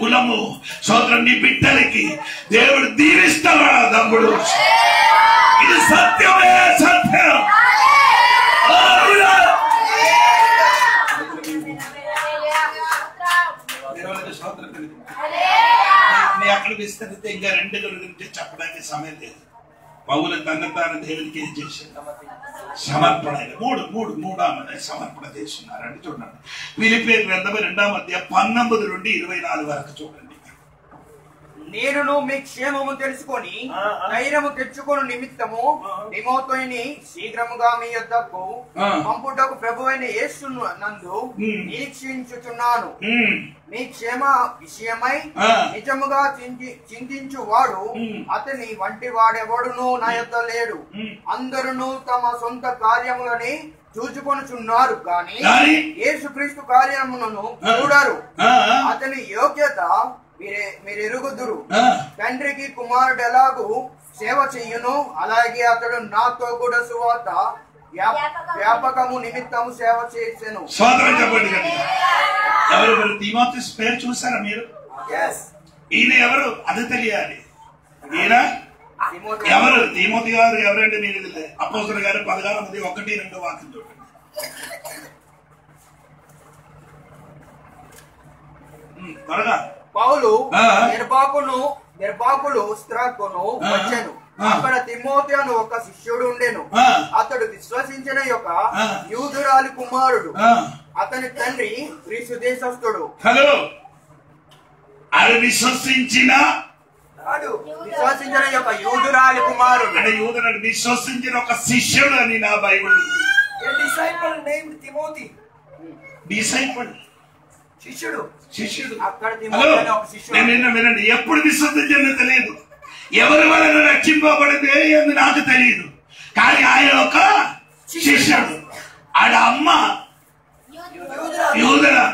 కులము సోదరు నీ బిడ్డలకి దేవుడు దీవిస్తావా తమ్ముడు? ఇది సత్యమే సత్యం. నీ అక్కడ విస్తరిస్తే ఇంకా 2 గురించి చెప్పడానికి సమయం లేదు. పౌలు తన దేవునికి ఏం చేశాడు? సమర్పణ. మూడవ సమర్పణ చేస్తున్నారండి. చూడండి, ఫిలిప్పీయులకు గ్రంథము 2వ అధ్యాయం 19 నుండి 24 వరకు చూడండి. నేనును మీ క్షేమము తెలుసుకొని ధైర్యము తెచ్చుకొని నిమిత్తము తిమోతిని శీఘ్రముగా మీ యొద్దకు పంపుటకు ప్రభువైన యేసు నందు నిరీక్షించుచున్నాను. మీ క్షేమ విషయమై నిజముగా చింతించు వాడు అతని వంటి వాడెవడును నా యొద్ద లేడు. అందరూ తమ సొంత కార్యములని చూచుకొనుచున్నారు కానీ యేసుక్రీస్తు కార్యములను చూడరు. అతని యోగ్యత మీరెరుగుదురు. తండ్రికి కుమారుడు ఎలాగూ సేవ చెయ్యును అలాగే అతడు నాతో కూడా సువార్త వ్యాపకము నిమిత్తము సేవ చేసెను. ఎవరు తిమోతిస్ పేరు చూసారా మీరు? ఈయన ఎవరు అది తెలియాలి. ఈయన ఎవరు? తిమోతి గారు ఎవరంటే మీరు అపోస్తలుల గారు 16 1-2 వాక్యం చూడండి. త్వరగా. పౌలు నిర్బాకులు స్త్రాకును వచ్చెను. అక్కడ తిమోతి అను ఒక శిష్యుడు ఉండెను. అతడు విశ్వసించిన యొక్క యూదురాలి కుమారుడు. అతని తండ్రి గ్రీసు దేశస్థుడు. హలో, అది విశ్వసించిన యొక్క యూదురాలి కుమారుడు. అంటే యూదురాలు విశ్వసించిన ఒక శిష్యుడు అని నా బైబిల్. డిసైపుల్ శిష్యుడు. వినండి, ఎప్పుడు విశ్వసించిందో తెలియదు, ఎవరి వలన రక్షింపబడింది అని నాకు తెలియదు, కానీ ఆయన ఒక శిష్యుడు. ఆడ అమ్మ యూదురా,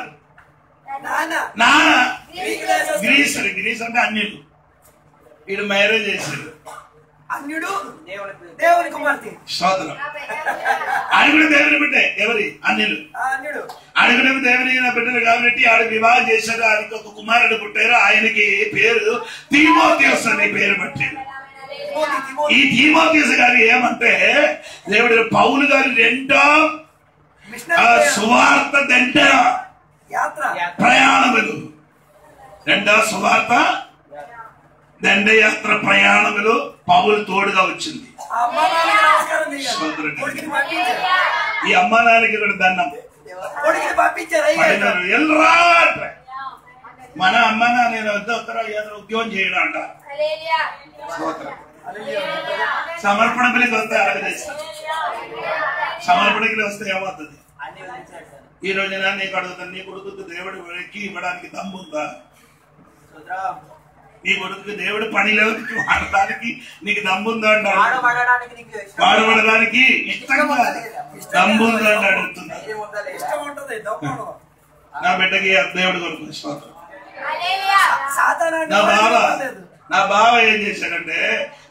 నాన్న గ్రీస్ అంటే అన్యులు. వీడు మ్యారేజ్ చేశాడు. అన్యుడు దేవుని కుమార్తె. సోదరం అడుగుడు దేవుని బిడ్డే. ఎవరి? అన్యులు. అడుగుడు దేవుని బిడ్డలు కాబట్టి ఆడు వివాహం చేశారు. ఆయనకి ఒక కుమారుడు పుట్టారు. ఆయనకి పేరు తిమోతియస్ అని పేరు పెట్టారు. ఈ తిమోతియస్ గారు ఏమంటే దేవుడు పౌలు గారు 2వ సువార్త దండ ప్రయాణములు, 2వ సువార్త దండయాత్ర ప్రయాణములు పౌలు తోడుగా వచ్చింది. ఈ అమ్మ నాన్నకి దండం మన అమ్మ నాన్న ఏదో ఉద్యోగం చేయడం అంట. సమర్పణ పిల్లకి వస్తే అలాగే చేస్తారు. సమర్పణకి వస్తే ఏమవుతుంది? ఈ రోజు నీకు అడుగుతాను, నీ కొడుకు దేవుడు ఎక్కి ఇవ్వడానికి దమ్ముందా? నీ కొడుకు దేవుడు పనిలో వాడడానికి నీకు దమ్ముందా అంటాడు. వాడబడడానికి ఇష్టంగా దమ్ముందా అని అడుగుతున్నా. నా బిడ్డకి దేవుడు కొడుకు స్తోత్రం. నా బావ ఏం చేశాడంటే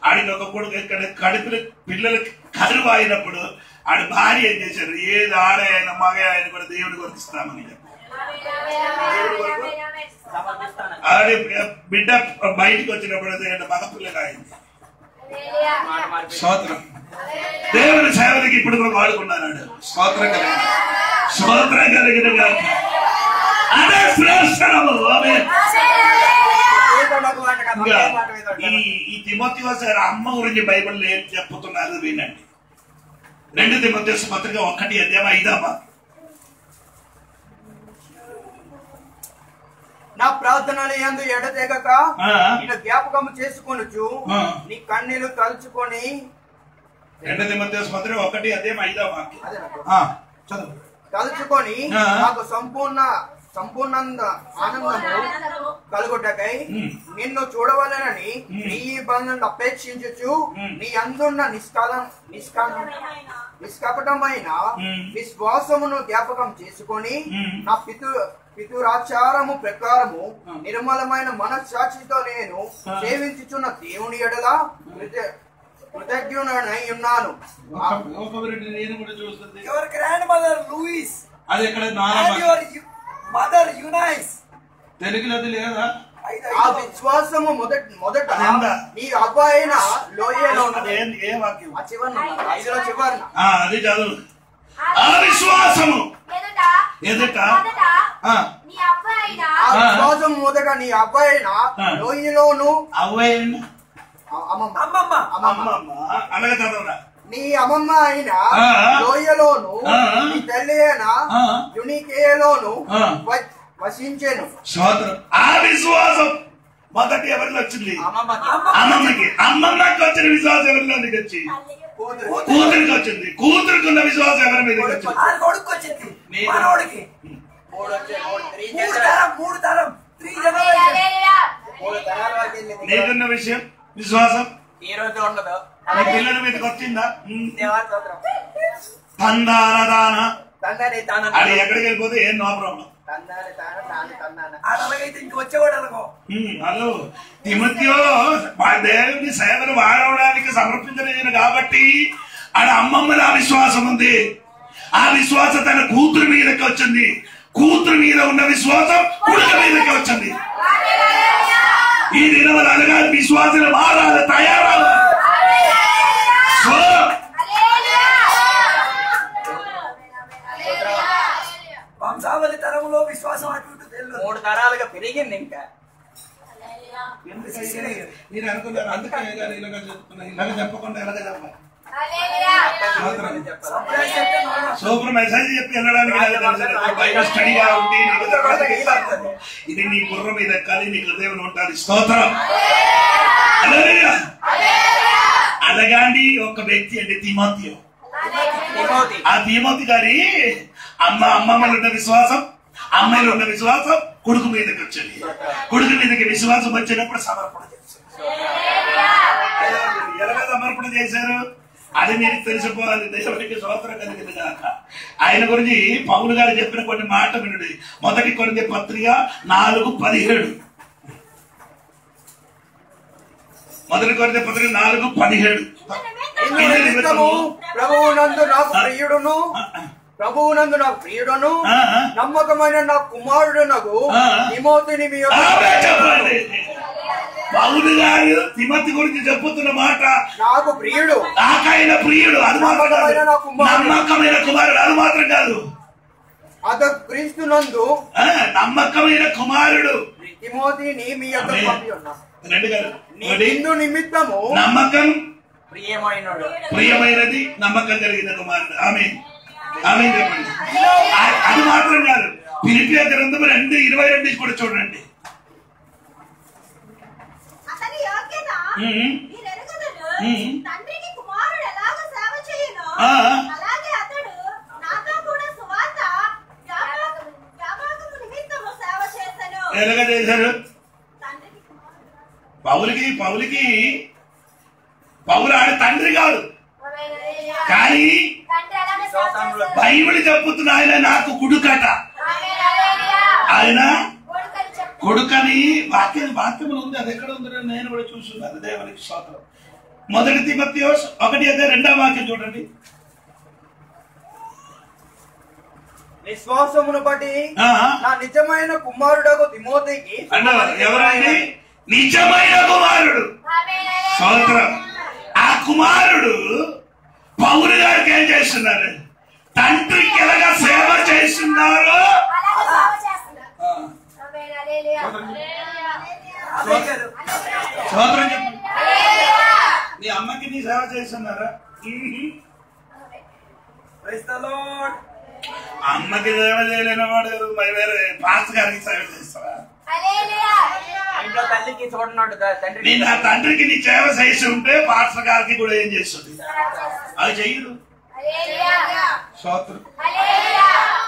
ఆడికి ఒక కొడుకు ఇక్కడ కడుపులో పిల్లలకి కరువు అయినప్పుడు ఆడి భార్య ఏం చేశాడు, ఏది ఆడే ఆయన మగ ఆయన కూడా దేవుడి కొరకు ఇస్తామని చెప్పి ఆడి బిడ్డ బయటకు వచ్చినప్పుడు మగపిల్లగా అయింది. స్తోత్రం. దేవుని సేవలకి ఇప్పుడు కూడా వాడుకున్నాడు. స్తోత్రం కలిగిన స్తోత్రం కలిగిన అదే శ్రేష్టము. ఈ తిమోతియోస్ గారి అమ్మ గురించి బైబిల్ ఏం చెప్పుతున్నారు వినండి. 2 తిమోతియోస్ పత్రిక 1:5. నా ప్రార్థనలు యందు ఎడతెగక నిన్ను జ్ఞాపకము చేసుకొనుచు నీ కన్నీళ్లు తలుచుకొని. 2 తిమోతియోస్ పత్రిక 1:5 తలుచుకొని నాకు సంపూర్ణ ఆనందము కలుగుటకై నిన్ను చూడవలనని నీ బంధువులను అపేక్షించుచు నీ అందున్న నిష్కపటమైన విశ్వాసమును జ్ఞాపకం చేసుకొని పితురాచారము ప్రకారము నిర్మలమైన మనస్సాక్షితో నేను సేవించుచున్న దేవుని ఎడల కృతజ్ఞుడనై ఉన్నాను. Your grandmother Louise అది ఎక్కడ and your mother Eunice. తెలుగులో లేదా? ఆ విశ్వాసము మొదట నీ అబ్బాయిన లోయలో ఏ వాక్యం? చివరన అది చదువు. ఆ విశ్వాసము ఎదుట నీ అబ్బాయిన ఆ విశ్వాసము మొదట నీ అబ్బాయిన లోయలోను అలాగే చదవరా. నీ అమ్మమ్మ అయిన లోయలోను నీ తల్లి అయిన యునికేలోను వసించెను. ఆ విశ్వాసం మొదటి ఎవరిలో వచ్చింది? అమ్మమ్మకి. అమ్మమ్మకి వచ్చిన విశ్వాసం ఎవరిలో వచ్చి కూతురికి వచ్చింది. కూతురుకున్న విశ్వాసం ఎవరి మీద వచ్చింది? నీకున్న విషయం విశ్వాసం ఈ రోజు ఉండదు. నీ పిల్లల మీదకి వచ్చిందా? తందాన అది ఎక్కడికి వెళ్ళిపోతే ఏం నో ప్రాబ్లం. అలాగైతే ఇంక వచ్చేవాడు అలాగో. హలో తిమోతియో దేవుని సేవలు వాడవడానికి సమర్పించలేదు కాబట్టి ఆడ అమ్మమ్మల ఆ విశ్వాసం ఉంది. ఆ విశ్వాసం తన కూతురు మీదకి వచ్చింది. కూతురు మీద ఉన్న విశ్వాసం కొడుకు మీదకి వచ్చింది. ఈ దినవల అనగా విశ్వాసం మారాలి, తయారాలి. వంశావళి తరంలో విశ్వాసం అటు ఇటు తెలియదు. 3 తరాలుగా పెరిగింది. ఇంకా మీరు అనుకున్నారు అందుకే ఇలాగ చెప్పకుండా ఎలాగ చెప్పాలి. సూపర్ మెసేజ్ చెప్పి వెళ్ళడానికి బైబిల్ స్టడీగా ఉంది. ఇది నీ బుర్ర మీద ఎక్కాలి, నీ హృదయంలో ఉంటుంది. స్తోత్రం. అలాగండి ఒక వ్యక్తి అంటే తిమోతియో. ఆ తిమోతి గారి అమ్మమ్మలో ఉన్న విశ్వాసం, అమ్మాయిలో ఉన్న విశ్వాసం కొడుకు మీదకి వచ్చింది. కొడుకు మీదకి విశ్వాసం వచ్చినప్పుడు సమర్పణ చేశారు. ఎలా సమర్పణ చేశారు అది మీరు తెలిసిపోవాలి. దేవునికి స్తోత్రం కలిగింది కాక. ఆయన గురించి పౌలు గారు చెప్పిన కొన్ని మాట వినండి. మొదటి కొరింథీ పత్రిక 4:17. మొదటి కొరింథీ పత్రిక 4:17. ప్రభువునందు నాకు ప్రియుడును నమ్మకమైన నా కుమారుడునగు తిమోతిని మీ చెప్పండి. పౌలు గారు తిమోతి గురించి చెప్పుతున్న మాట నాకు ప్రియుడు, నాకైన ప్రియుడు. అది మాత్రం నమ్మకమైన కుమారుడు. అది మాత్రం కాదు, అతడు క్రీస్తునందు నమ్మకమైన కుమారుడు. తిమోతిని మీ యొక్క నిండు నిమిత్తము నమ్మకం ప్రియమైనది నమ్మకం కలిగిన కుమారుడు. ఆమె ఆమె చెప్పండి. అది మాత్రం కాదు, ఫిలిప్పీయుల గ్రంథం 2:22 కూడా చూడండి. ఎలాగ చేశారు? పౌలు ఆడ తండ్రి కాదు, కానీ బైబిల్ చెప్పుతున్న ఆయన నాకు కొడుకట. ఆయన కొడుకని వాక్యం ఉంది. అది ఎక్కడ ఉంది నేను కూడా చూస్తున్నాను. దేవునికి స్తోత్రం. మొదటి తిమోతియో 1:2 వాక్యం చూడండి. విశ్వాసమును బట్టి నా నిజమైన కుమారుడు తిమోతికి. ఎవరండి నిజమైన కుమారుడు? స్తోత్రం. ఆ కుమారుడు పౌలు గారికి ఏం చేస్తున్నారు? తండ్రికి ఎలాగా సేవ చేస్తున్నారు? స్తోత్రం చెప్పండి. నీ అమ్మకి నీ సేవ చేస్తున్నారా? అమ్మకి సేవ చేయలేని వాడు మరి వేరే పాస్టర్ గారికి సేవ చేస్తారా? ఇంట్లో తల్లికి చూడన్నాడు తండ్రి. నేను నా తండ్రికి నీ సేవ చేసి ఉంటే పాస్టర్ గారికి కూడా ఏం చేస్తుంది? అది చెయ్యరు. స్తోత్రం.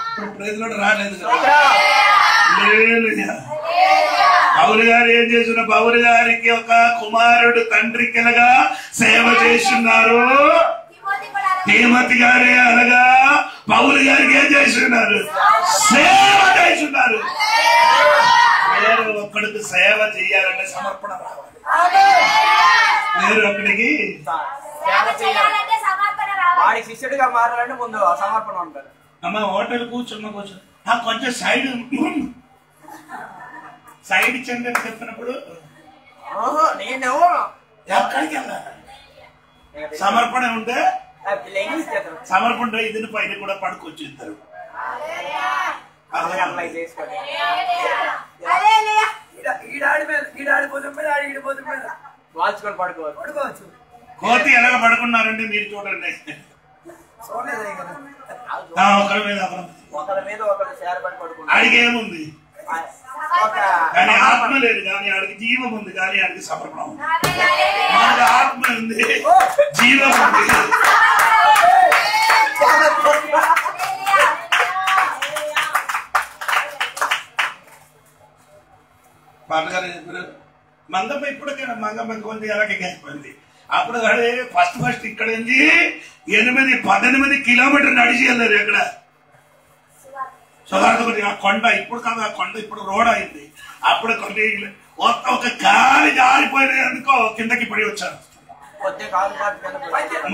ఇప్పుడు ప్రైజ్లోకి రాలేదు కదా. పౌలు గారు ఏం చేసిన? పౌలు గారికి ఒక కుమారుడు తండ్రికి ఎలాగా సేవ చేస్తున్నారు. తిమోతి గారే అనగా పౌలు గారికి ఏం చేసి ఉన్నారు? సేవ చేసి ఉన్నారు. వేరే ఒక్కడికి సేవ చేయాలంటే సమర్పణ రావాలి. వేరే ఒక్కడికి వాడి శిష్యుడిగా మారాలంటే ముందు సమర్పణ ఉంటారు. అమ్మ హోటల్ కూర్చో కొంచెం సైడ్ చెందని చెప్పినప్పుడు నేనేమో ఎక్కడికి వెళ్ళాలి? సమర్పణ ఉంటే సమర్పణ ఇది పైన కూడా పడుకోవచ్చు ఇద్దరు. వాల్చుకొని పడుకోవచ్చు. కోతి ఎలాగ పడుకున్నారంటే మీరు చూడండి. ఒకరి మీద ఒకరు చేరబడి పడుకుంటారు. ఆడికి ఏముంది? కానీ ఆత్మ లేదు, కానీ ఆడికి జీవం ఉంది, కానీ ఆడికి సమర్పణ ఉంది. మనకి ఆత్మ ఉంది, జీవం ఉంది. పాటగారు చెప్పారు మంగమ్మ ఇప్పటికైనా మంగమ్మ కొంది ఎలాగే అయిపోయింది. అప్పుడు ఫస్ట్ ఇక్కడ నుంచి 8-18 కిలోమీటర్లు నడిచి వెళ్ళారు. ఎక్కడ సుగార్తకుడి ఆ కొండ ఇప్పుడు కాదు, ఆ కొండ ఇప్పుడు రోడ్ అయింది. అప్పుడు కొన్ని ఒక గాలి జారిపోయినందుకో కిందకి పడి వచ్చారు.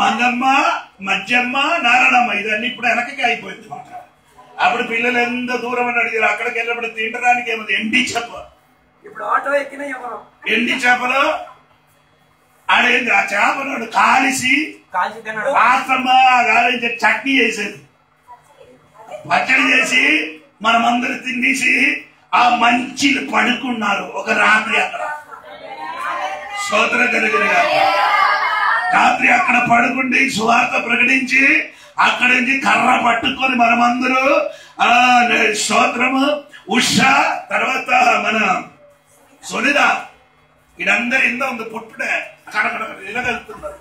మంగమ్మ, మధ్యమ్మ, నారాయణమ్మ ఇదన్నీ ఇప్పుడు వెనకకి అయిపోయింది మాట. అప్పుడు పిల్లలు ఎంత దూరం అని అడిగారు. అక్కడికి వెళ్ళినప్పుడు తినడానికి ఏముంది? ఎండి చేప. ఇప్పుడు ఆటో ఎక్కిన ఎండి చేపలు ఆడేంది? ఆ చేపలు కాలిసి పాత్రమ్మ కాలించి చట్నీ చేసేది, పచ్చడి చేసి మనమందరూ తినేసి ఆ మంచిని పడుకున్నారు ఒక రాత్రి. అక్కడ స్తోత్రం కలిగిన రాత్రి అక్కడ పడుకుండి సువార్త ప్రకటించి అక్కడి నుంచి కర్ర పట్టుకొని మనమందరూ స్తోత్రము ఉషా తర్వాత మన సునిద ఇదందరూ ఇంత ఉంది పుట్టుడే అక్కడ ఇలాగెళ్తున్నారు.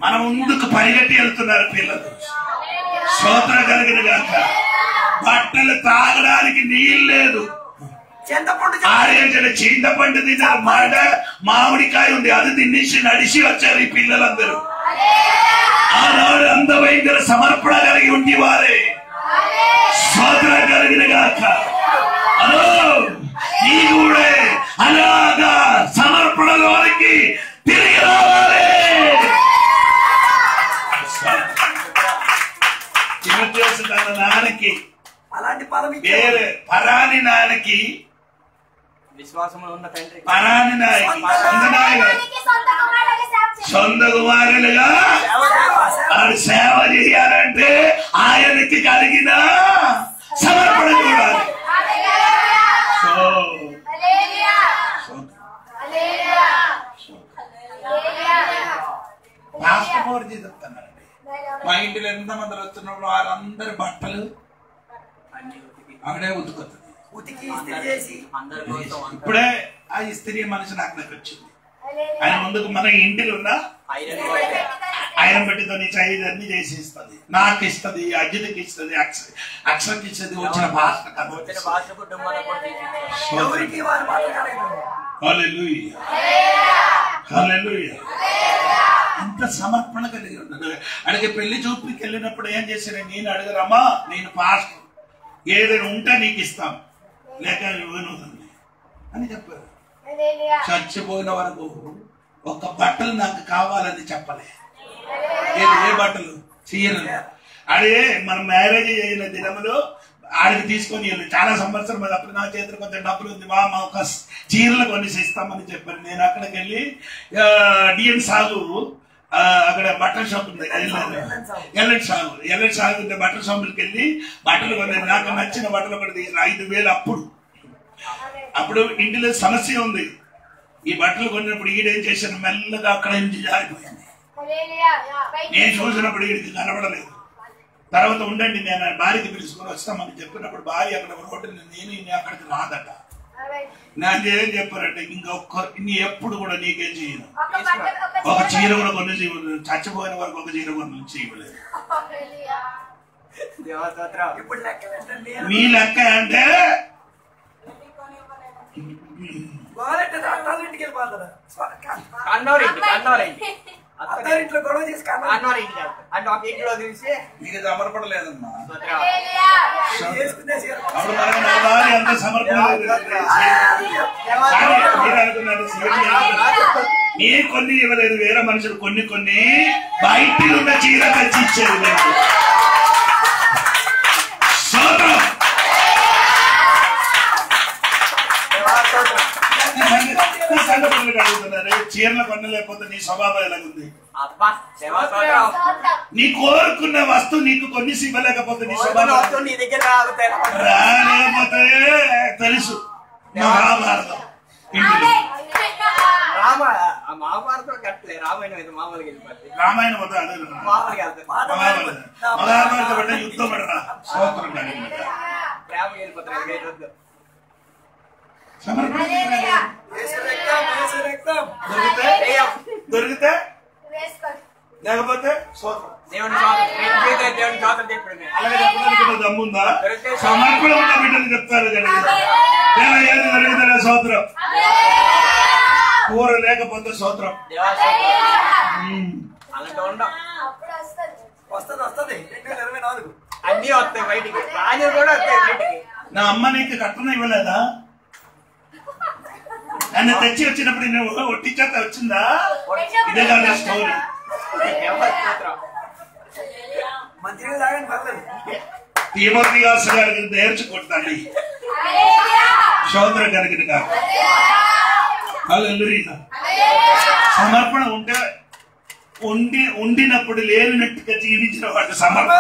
మన ముందుకు పరిగెట్టి వెళ్తున్నారు పిల్లలు. స్తోత్రం కలిగిన గాక. బట్టలు తాగడానికి నీళ్ళు లేదు. చింతపండు తిన్నారు. మామిడికాయ ఉంది, అది తినేసి నడిచి వచ్చారు ఈ పిల్లలందరూ. ఆనాడు అందమైన సమర్పణ కలిగి ఉండేవారే. స్తోత్రం కలిగిన గాక. హలో నీ కూడా అలాగా సమర్పణలోనికి తిరిగి రావాలి. తన నాన్నకి అలాంటి పదం వేరే పరాని నాన్నకి విశ్వాసంలో ఉన్న తండ్రి పరాని నాయకి సొంత కుమారులుగా వారు సేవ చేయాలంటే ఆయనకి కలిగిన సమర్పణ చూడాలి. చెప్తున్నానండి. మా ఇంటిలో ఎంతమంది వస్తున్నప్పుడు వారందరి బట్టలు ఆవిడే ఉతుకుతుంది. ఇప్పుడే ఆ ఇస్త్రీ మనిషి నాకు దగ్గర వచ్చింది. ఆయన ముందుకు మన ఇంటిలో ఉన్న ఐరన్ పెట్టితో అన్ని చేసి ఇస్తుంది. నాకు ఇస్తుంది, అజితకి ఇస్తుంది, అక్షరకి ఇస్తుంది. వచ్చిన భాష అంత సమర్పణ కలిగి ఉన్నాడు. అడిగే పెళ్లి చూపుకి వెళ్ళినప్పుడు ఏం చేశాను? నేను అడగరమ్మా, నేను పాస్టర్, ఏదైనా ఉంటే నీకు ఇస్తాం, లేక ఇవ్వనుంది అని చెప్పారు. చచ్చిపోయిన వరకు ఒక బట్టలు నాకు కావాలని చెప్పలే. ఏ బట్టలు? చీరలు. అదే మన మ్యారేజ్ అయిన దినములు ఆడికి తీసుకొని వెళ్ళి చాలా సంవత్సరం అప్పుడు నా చేతిలో కొంచెం డబ్బులు ఉంది, మా ఒక చీరలు కొన్ని ఇస్తామని చెప్పారు. నేను అక్కడికి వెళ్ళి డిఎన్ సాగు అక్కడ బట్టల షాప్ ఉంది, ఎల్ఎన్ సాగు ఉంటే బట్టల షాపులకి వెళ్ళి బట్టలు కొన్నాను. నాకు నచ్చిన బట్టలు ఒకటి 5,000. అప్పుడు ఇంటిలో సమస్య ఉంది. ఈ బట్టలు కొన్నప్పుడు ఈడేం చేశాను, మెల్లగా అక్కడ నుంచి జారిపోయింది. నేను చూసినప్పుడు ఈడికి కనబడలేదు. తర్వాత ఉండండి నేను భార్యకి పిలుచుకొని వస్తామని చెప్పినప్పుడు భార్య అక్కడ రోడ్డు నేను అక్కడికి రాదట. నాకు ఏం చెప్పారంటే నీ ఎప్పుడు కూడా నీకేం చేయను, ఒక చీర కూడా కొన్ని చేయలేదు, చచ్చిపోయిన వరకు ఒక చీర కొన్ని చేయలేదు. మీ లెక్క అంటే అత్తారింట్లో గొడవ చేసి అన్నవారి ఇంట్లో అంటే ఒక ఇంట్లో తీసి నీకు సమర్పడలేదమ్మా చేసుకునే అప్పుడు మనకు నా భార్య అంత సమర్పణ నీ కొన్ని ఇవ్వలేదు, వేరే మనుషులు కొన్ని కొన్ని బయట ఉన్న చీర తెచ్చి ఇచ్చేది లేదు. సంఘటనలు అడుగుతున్నారు, చీరల కొన్న లేకపోతే నీ స్వభావం ఎలాగుంది? నీ కోరుకున్న వస్తువు నీకు కొన్ని ఇవ్వలేకపోతే నీ స్వభావం నీ దగ్గర రాలేకపోతే తెలుసు. మహాభారతం మహాభారతం కట్టలే, రామాయణం మామూలుగా వెళ్ళిపోతుంది. రామాయణం మామూలుగా మహాభారతం అంటే యుద్ధం పడరా స్తోత్రం ప్రేమ వెళ్ళిపోతుంది. దొరికితే లేకపోతే దమ్ముందా? సమర్పణ ఉన్న బిడ్డలు చెప్తారు కదా, ఏది దొరికితే సోత్రం, కూర లేకపోతే సోత్రం. వస్తుంది 2024 అన్ని వస్తాయి బయటికి, రాజు కూడా వస్తాయి బయటికి. నా అమ్మ నీకు కట్టణ ఇవ్వలేదా? నన్ను తెచ్చి వచ్చినప్పుడు నువ్వు ఒట్టి చేత వచ్చిందా? ఇదే కాదు స్టోరీ. మంచిగా తాగండి పర్లేదు. తిమోతి గారికి నేర్చుకుంటాండి, సోదరు గారికి కాదు. సమర్పణ ఉంటే ఉండినప్పుడు లేనినట్టుగా జీవించిన వాడు సమర్పణ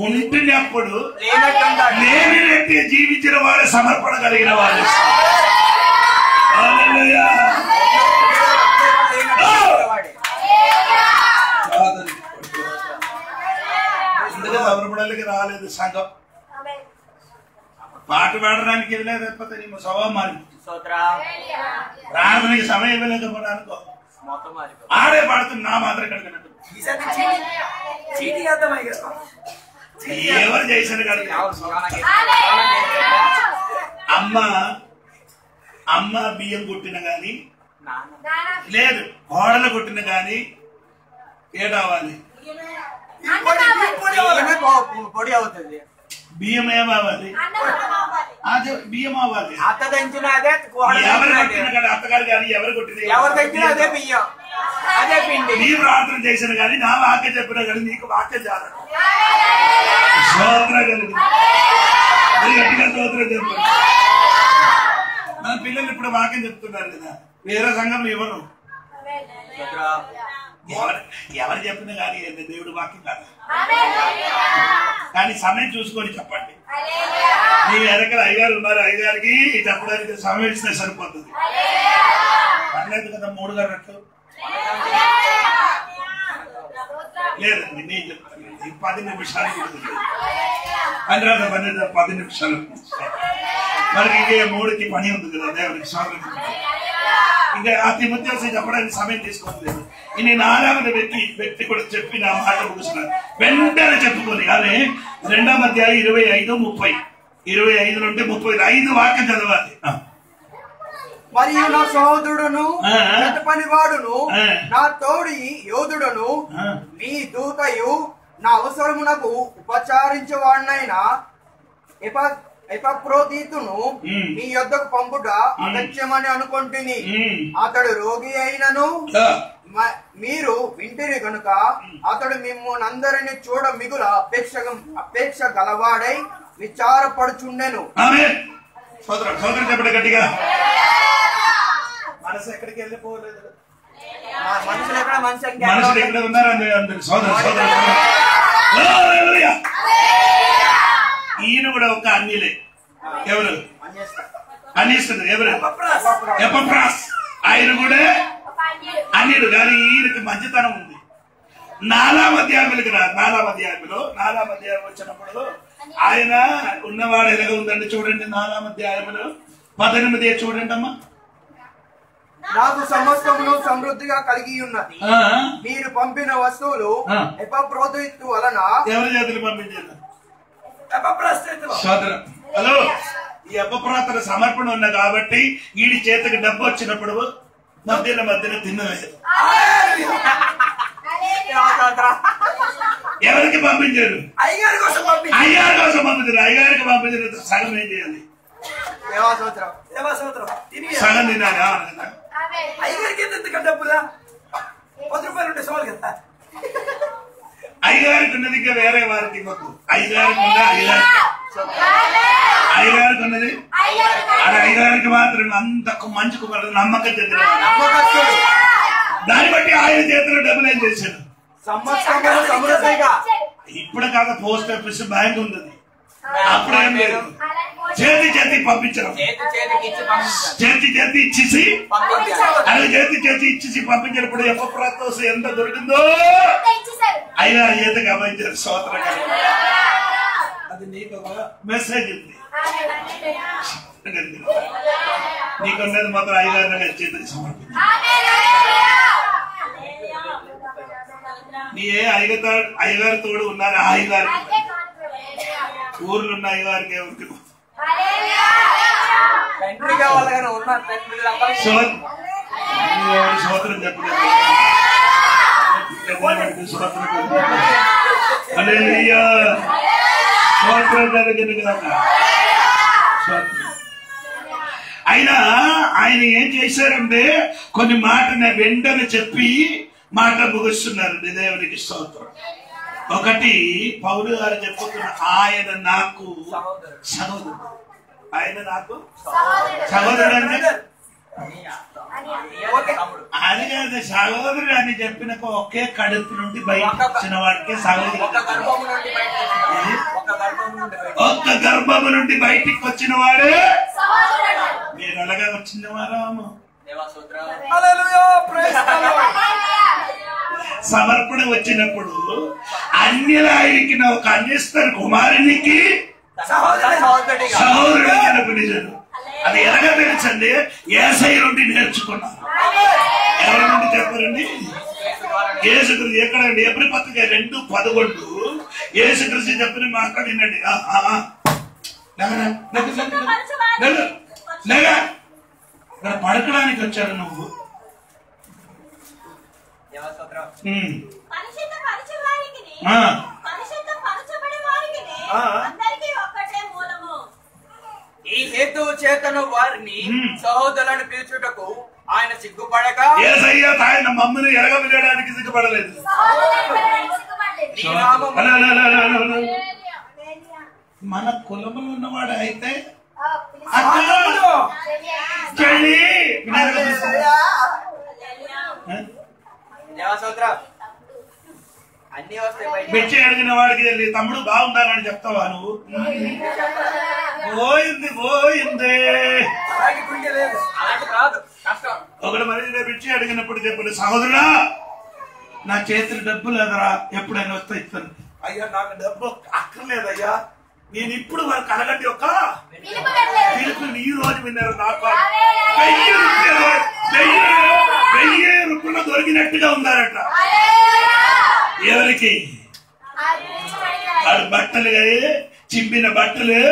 ఉండినప్పుడు లేనినట్టుగా జీవించిన వాడు సమర్పణ కలిగిన వాడు. సమర్పణలకి రాలేదు సంఘం, పాట పాడడానికి ఇవ్వలేకపోతే నీ స్వభావం మారిపోతుంది. ప్రార్థనకి సమయం ఇవ్వలేకపోతే అనుకో ఆడే పాడుతుంది నా మాత్రం కనుక ఎవరు చేశారు కనుక. అమ్మ బియ్యం కొట్టిన గాని లేదు, కోడలు కొట్టిన గాని ఏడావాలి పొడి అవుతుంది. బియ్యం ఏమవ్వాలి? అదే బియ్యం అవ్వాలి. అత్త తెంచిన అదే, ఎవరు కొట్టిన కానీ అత్తగారు కానీ ఎవరు కొట్టిన ఎవరు తెంచిన అదే బియ్యం, అదే పిండి. నీ ప్రార్థన చేసిన కానీ నా వాక్య చెప్పినా కానీ నీకు వాక్యం చాలు. స్తోత్రం కలిగి గట్టిగా స్తోత్రం చెప్పండి. మన పిల్లలు ఇప్పుడు వాక్యం చెప్తున్నారు కదా, వేరే సంఘం ఎవరు ఎవరు చెప్పినా కానీ దేవుడు వాక్యం కాదు. కానీ సమయం చూసుకొని చెప్పండి. నీ వెనకాల అయ్యగారు ఉన్నారు, అయ్యగారికి చెప్పడానికి సమయం ఇస్తే సరిపోతుంది. పర్లేదు కదా 3 గంటలు లేదండి, నేను చెప్తాను 10 నిమిషాలు అనురాధ 10 నిమిషాలు. మనకి ఇంకే 3కి పని ఉంది కదా దేవుడికి స్వాగతం. ఇంకా ఆ తిమోతి చెప్పడానికి సమయం తీసుకోలేదు. ఈ 4వ వ్యక్తి కూడా చెప్పి నా మాట ముగిస్తున్నాను వెంటనే చెప్పుకొని. కానీ 2వ అధ్యాయం 25, 25 నుండి 35 వాక్యం చదవాలి. మరియు నా సహోదరుడును పని వాడును నా తోడి యోధుడును మీ దూతయు నా అవసరమునకు ఉపచారించేవాడినైనా ఎపఫ్రోదితును మీ యొద్దకు పంపుట అగత్యమని అనుకుంటుని. అతడు రోగి అయినను మీరు వింటిరి గనుక అతడు మిమ్మల్ని అందరినీ చూడ మిగుల అపేక్ష గలవాడై విచారపడుచుండెను. గట్టిగా మనసు ఎక్కడికి వెళ్ళిపోలేదు, మనుషులు ఎక్కడ మనుషులు ఎక్కడ ఉన్నారండి సోదరు సోదరు. ఈయన కూడా ఒక అన్నిలే. ఎవరు అన్నిస్తుంది? ఎవరు? ఎపఫ్రాస్. ఆయన కూడా అన్యుడు, కానీ ఈయనకి మంచితనం ఉంది. 4వ అధ్యాయంలోకి రా. 4వ అధ్యాయంలో 4వ అధ్యాయం వచ్చినప్పుడు ఆయన ఉన్నవాడు ఎలాగ ఉందండి చూడండి. 4వ అధ్యాయంలో 18 చూడండి అమ్మా. నాకు సమస్తమును సమృద్ధిగా కలిగి ఉన్నది, మీరు పంపిన వస్తువులు ఎపఫ్రోదితు వలన ఎవరి చేతులు పంపించారు? ఎపఫ్రాస్ చేతులు. హలో, ఈ అపప్రాతన సమర్పణ ఉన్నా కాబట్టి వీడి చేతికి డబ్బు వచ్చినప్పుడు మధ్యలో తినలేదు. ఎవరికి పంపించారు? అయ్యగారి కోసం పంపించారు. అయ్యగారికి పంపించిన సగం ఏం చేయాలి? సగం తినాలి. అయ్యగారికి డబ్బులా 10 రూపాయలు ఉంటే సోలు కదా. అయ్యగారికి ఉన్నది ఇంకా వేరే వారికి ఇవ్వకు. అయ్యగారికి ఉన్నది అయ్యగారికి ఉన్నది అది అయ్యగారికి మాత్రం అంత మంచి కుమారుడు నమ్మకం చెందిన దాన్ని బట్టి ఆయన చేతిలో డబ్బులు ఏం చేశాడు? ఇప్పుడు కాక పోస్ట్ ఆఫీస్ బ్యాంక్ ఉంది, అప్పుడు ఏం లేదు. చేతి పంపించడం, చేతి ఇచ్చేసి అది చేతి ఇచ్చేసి పంపించినప్పుడు ఎప్పప్రాతోస ఎంత దొరికిందో అయ్యగారి చేతికి అమ్మించారు. స్తోత్రం. అది నీకు ఒక మెసేజ్ ఉంది. నీకున్నది మాత్రం అయ్యగారి చేతికి సమర్పించు. నీ ఏ అయ్యగారి తోడు ఉన్నారు. ఆ అయ్యగారికి ఊర్లో ఉన్న అయ్యగారికి ఎవరికి సోదరం చెప్పలేదు. అయినా ఆయన ఏం చేశారంటే కొన్ని మాటని వెంటనే చెప్పి మాట ముగిస్తున్నారు. దేవునికి స్తోత్రం. ఒకటి పౌలు గారు చెప్పుతున్న ఆయన నాకు సహోదరుడు. ఆయన నాకు సహోదరుడు అంటే అది కాదు. సహోదరుడు అని చెప్పిన ఒకే కడుపు నుండి బయటకు వచ్చిన వాడికి సహోదరుడు. ఒక్క గర్భము నుండి బయటికి వచ్చిన వాడే. మీరు అలాగా వచ్చిన వారాము. సమర్పణ వచ్చినప్పుడు అన్యులాయనికి ఒక అన్యస్తర కుమారునికి సహోదరుడు కనిపించాడు. అది ఎలాగా తెలుసండి? యేసయ్య నుండి నేర్చుకున్నాను. ఎవరి నుండి చెప్పారండి? యేసుక్రీస్తు. ఎక్కడండి? ఎబ్రీ పత్రిక 2:11 యేసుక్రీస్తు చెప్పిన మాట వినండి. లేగా ఇక్కడ పడకడానికి వచ్చాడు నువ్వు. ఈ హేతువు చేతను వారిని సహోదరులను పిలుచుటకు ఆయన సిగ్గుపడక ఆయన మమ్మల్ని ఎరగబెట్టడానికి సిగ్గుపడలేదు. మన కులములు ఉన్నవాడు అయితే బిచ్చి అడిగిన వాడికి వెళ్ళి తమ్ముడు బాగుండాలని చెప్తావా నువ్వు? పోయింది. ఒకటి మరి బిచ్చి అడిగినప్పుడు చెప్పండి, సహోదరుడా నా చేతులు డబ్బు లేదరా, ఎప్పుడైనా వస్తే ఇస్తాను. అయ్యా నాకు డబ్బు అక్కర్లేదయ్యా, నేను ఇప్పుడు వారు కలగట్టి ఒక పిలుపుని ఈ రోజు విన్నారు. నాకు 1000 రూపాయలు దొరికినట్టుగా ఉన్నారట. ఎవరికి? వాడు బట్టలు చింపిన బట్టలు,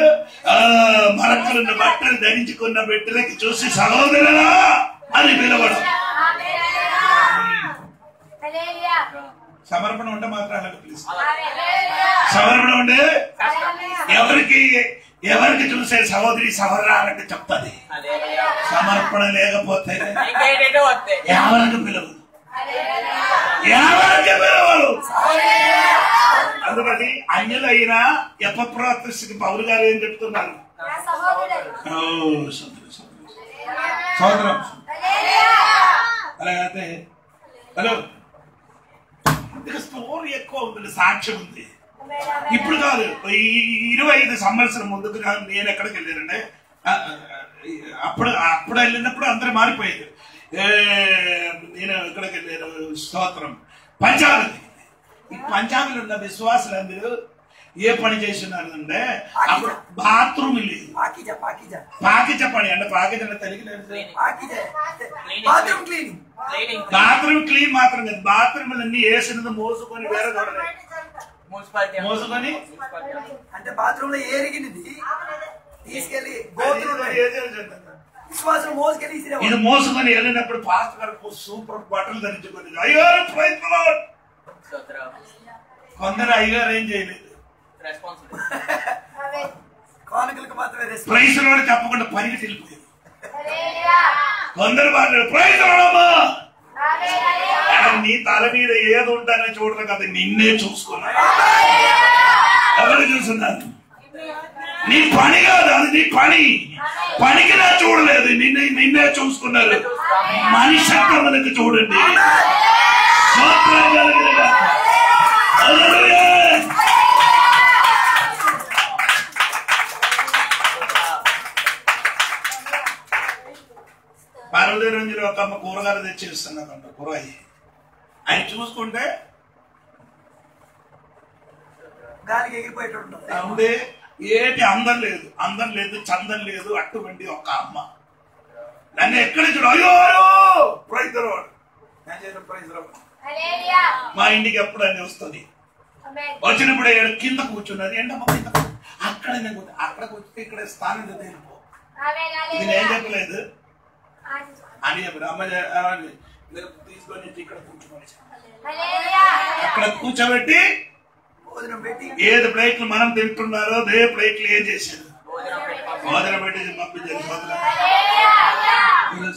మరకలున్న బట్టలు ధరించుకున్న బిడ్డలకి చూసి సహోదరులా అని పిలవడం. సమర్పణ ఉంటే మాత్రం అలాగే పిలుస్తారు. సమర్పణ ఉండే ఎవరికి చూసే సహోదరి సహోదరులంటే చెప్తాది. సమర్పణ లేకపోతే ఎవరికి పిలవదు. అందుకని అన్యులైనా ఎపఫ్రాతుస్కి పౌలు గారు ఏం చెప్తున్నారు? సోదరం. అలాగైతే హలో, ఇక స్టోరీ ఎక్కువ ఉంటుంది, సాక్ష్యం ఉంది. ఇప్పుడు కాదు, 25 సంవత్సరం ముందుకు నేను ఎక్కడికి వెళ్ళానంటే అప్పుడు వెళ్ళినప్పుడు అందరూ మారిపోయారు. నేను ఎక్కడికి వెళ్ళాను? స్తోత్రం, పంజాబ్. ఈ పంజాబ్లో ఉన్న విశ్వాసులందరూ ఏ పని చేస్తున్నారు అంటే అప్పుడు బాత్రూమ్ లేదు. పాకిజ పని అంటే పాకిజ తెలుగు బాత్రూమ్ క్లీన్ మాత్రం కాదు, బాత్రూమ్ అన్ని వేసినది మోసుకొని వేరే మోసుకొని అంటే బాత్రూమ్ లో ఏరిగినది తీసుకెళ్లి గోతులు విశ్వాసం మోసుకెళ్ళి ఇది మోసుకొని వెళ్ళినప్పుడు పాస్టర్ గారు సూపర్ బట్టలు ధరించుకొని అయ్యారు కొందరు అయ్యగారు ఏం చేయలేదు, కానుకలకు మాత్రమే ప్రైజ్ లోడ్ చెప్పకుండా పరిగెట్టి వెళ్ళిపోయారు. కొందరు మాట్లాడు ప్రైజ్ లోడమ్మా, నీ తల మీద ఏది ఉంటానని చూడరు కదా, నిన్నే చూసుకున్నా. ఎవరు చూస్తున్నారు? నీ పని కాదు అది, నీ పనికి నా చూడలేదు, నిన్నే చూసుకున్నారు. మనిషి మనకు చూడండి. పార్వతీ రోజులు ఒక అమ్మ కూరగాయలు తెచ్చిస్తున్నారంట. కూరగాయ ఆయన చూసుకుంటే గాలికి ఎగిరిపోయేటట్టు ఉండే, ఏటి అందం లేదు చందం లేదు, అటువంటి ఒక అమ్మ నన్ను ఎక్కడ చూడు అయ్యో ప్రైజ్ మా ఇంటికి ఎప్పుడన్నీ వస్తుంది. వచ్చినప్పుడు కింద కూర్చున్నది ఏంటమ్మా కింద అక్కడ కూర్చుంటే ఇక్కడ స్థానం తేలిపో, ఇది నేను చెప్పలేదు అని చెప్పారు. అమ్మ తీసుకొని ఇక్కడ కూర్చోమని అక్కడ కూర్చోబెట్టి ఏది ప్లేట్లు మనం తింటున్నారో అదే ప్లేట్లు ఏం చేశారు భోజనం పెట్టి పంపించారు.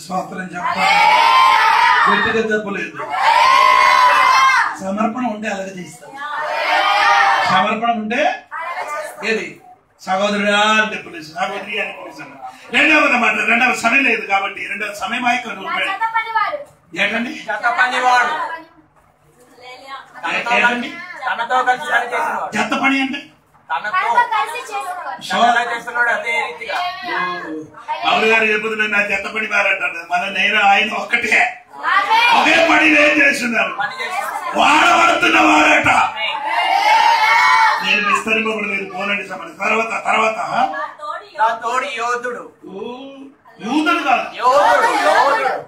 స్వాతంత్రం చెప్పాలి, గట్టిగా తప్పలేదు. సమర్పణ ఉంటే అలాగే చేస్తారు. సమర్పణ ఉంటే ఏది సహోదరుడా అంటే పిలుసు, సహోదరి అని పిలుస్తాను. రెండవ సమయం లేదు కాబట్టి రెండవ సమయం ఏంటండి ఏంటండి చెత్త పని అంటే పౌరు గారు చెబుతున్నా నా చెత్త పని వారంటాడు. నేను ఆయన ఒక్కటే ఒకే పని ఏం చేస్తున్నారు, వాడబడుతున్న వారట. నేను విస్తరింపబడలేదు పోనండి సమయం. తర్వాత యోధుడు కాదు,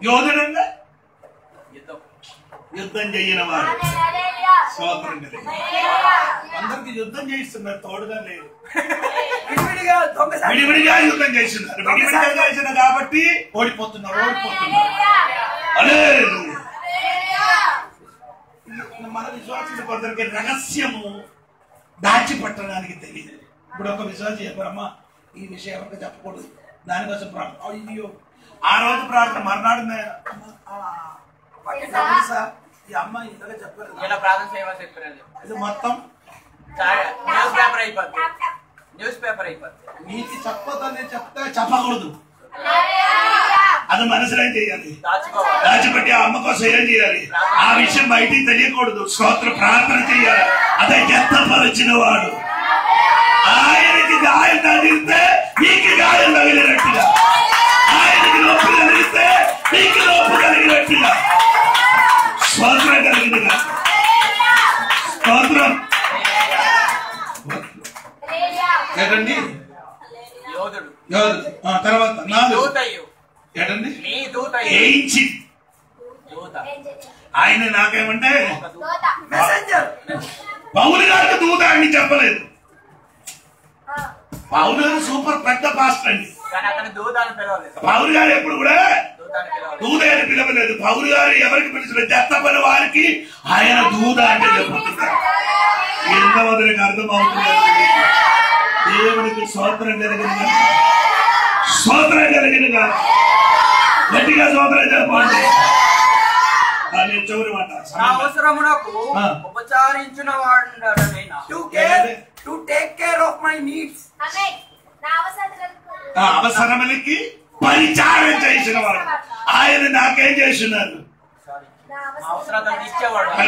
యోధుడు అంటే యుద్ధం చెయ్యిన వాడు. స్వాతంత్రం కలిగి అందరికి యుద్ధం చేయిస్తున్నారు, తోడుగా లేదు. విడివిడిగా యుద్ధం చేస్తున్నారు, విడివిడిగా చేసిన కాబట్టి ఓడిపోతున్నారు. లేదు మన విశ్వాసం కొందరికి రహస్యము దాచిపట్టడానికి తెలియదు. ఇప్పుడు ఒక విశ్వాసం చెప్పారమ్మా ఈ విషయం ఎవరికి చెప్పకూడదు, దానికోసం ప్రార్థన. అయ్యో ఆ రోజు ప్రార్థన మర్నాడు ఈ అమ్మాయి ఇంతగా చెప్పారు, ఇది మొత్తం న్యూస్ పేపర్ అయిపోతుంది. నీకు చెప్పదని చెప్తే చెప్పకూడదు, అది మనసులో చేయాలి. దాచిపెట్టి ఆ అమ్మ కోసం ఏం చేయాలి, ఆ విషయం బయటికి తెలియకూడదు. స్తోత్ర ప్రార్థన చేయాలి. అదే ఎత్తపరిచిన వాడు. ఆయనకి గాయం తగిలితే నీకు గాయం తగిలినట్టుగా, ఆయనకి నొప్పి కలిగితే నీకు నొప్పి కలిగినట్టుగా, స్తోత్రం కలిగినగా. స్తోత్రం ఏంటండి తర్వాత ఏంటండి వేయించి ఆయన నాకేమంటే పౌలు గారికి దూత అని చెప్పలేదు. పౌలు గారు సూపర్ పెద్ద పాస్టర్ అండి. పౌలు గారు ఎప్పుడు కూడా దూత అని పిలవలేదు. పౌలు గారు ఎవరికి పిలిచిన చెత్త పని వారికి ఆయన దూత అంటే చెప్పుతున్నారు. ఎంతమందికి అర్థమవుతుంది? దేవునికి స్తోత్రం కలిగిన స్తోత్రం కలిగిన గట్టిగా స్తోత్రం చెప్పండి. చివరి మాట అవసరమునకు ఉపచారించిన వాడునైనా to take care of my needs, అవసరములకి పరిచారం చేసిన వాడు ఆయన నాకేం చేస్తున్నారు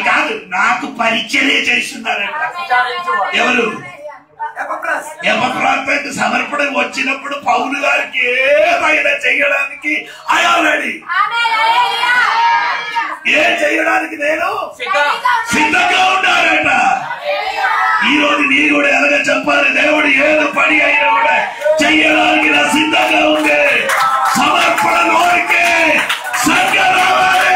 కాదు, నాకు పరిచర్య చేస్తున్నారంట. ఎవరు ఎపఫ్రాతకు సమర్పణ వచ్చినప్పుడు పౌలు గారికి ఏమైనా చేయడానికి రెడీ. ఏం చేయడానికి నేను సిద్ధంగా ఉన్నారట. ఈ రోజు నీ కూడా ఎలాగ చెప్పాలి, దేవుడు ఏదో పని అయినా కూడా చెయ్యడానికి నా సిద్ధంగా ఉంది. సమర్పణ నోరికే సంఘం రావాలి.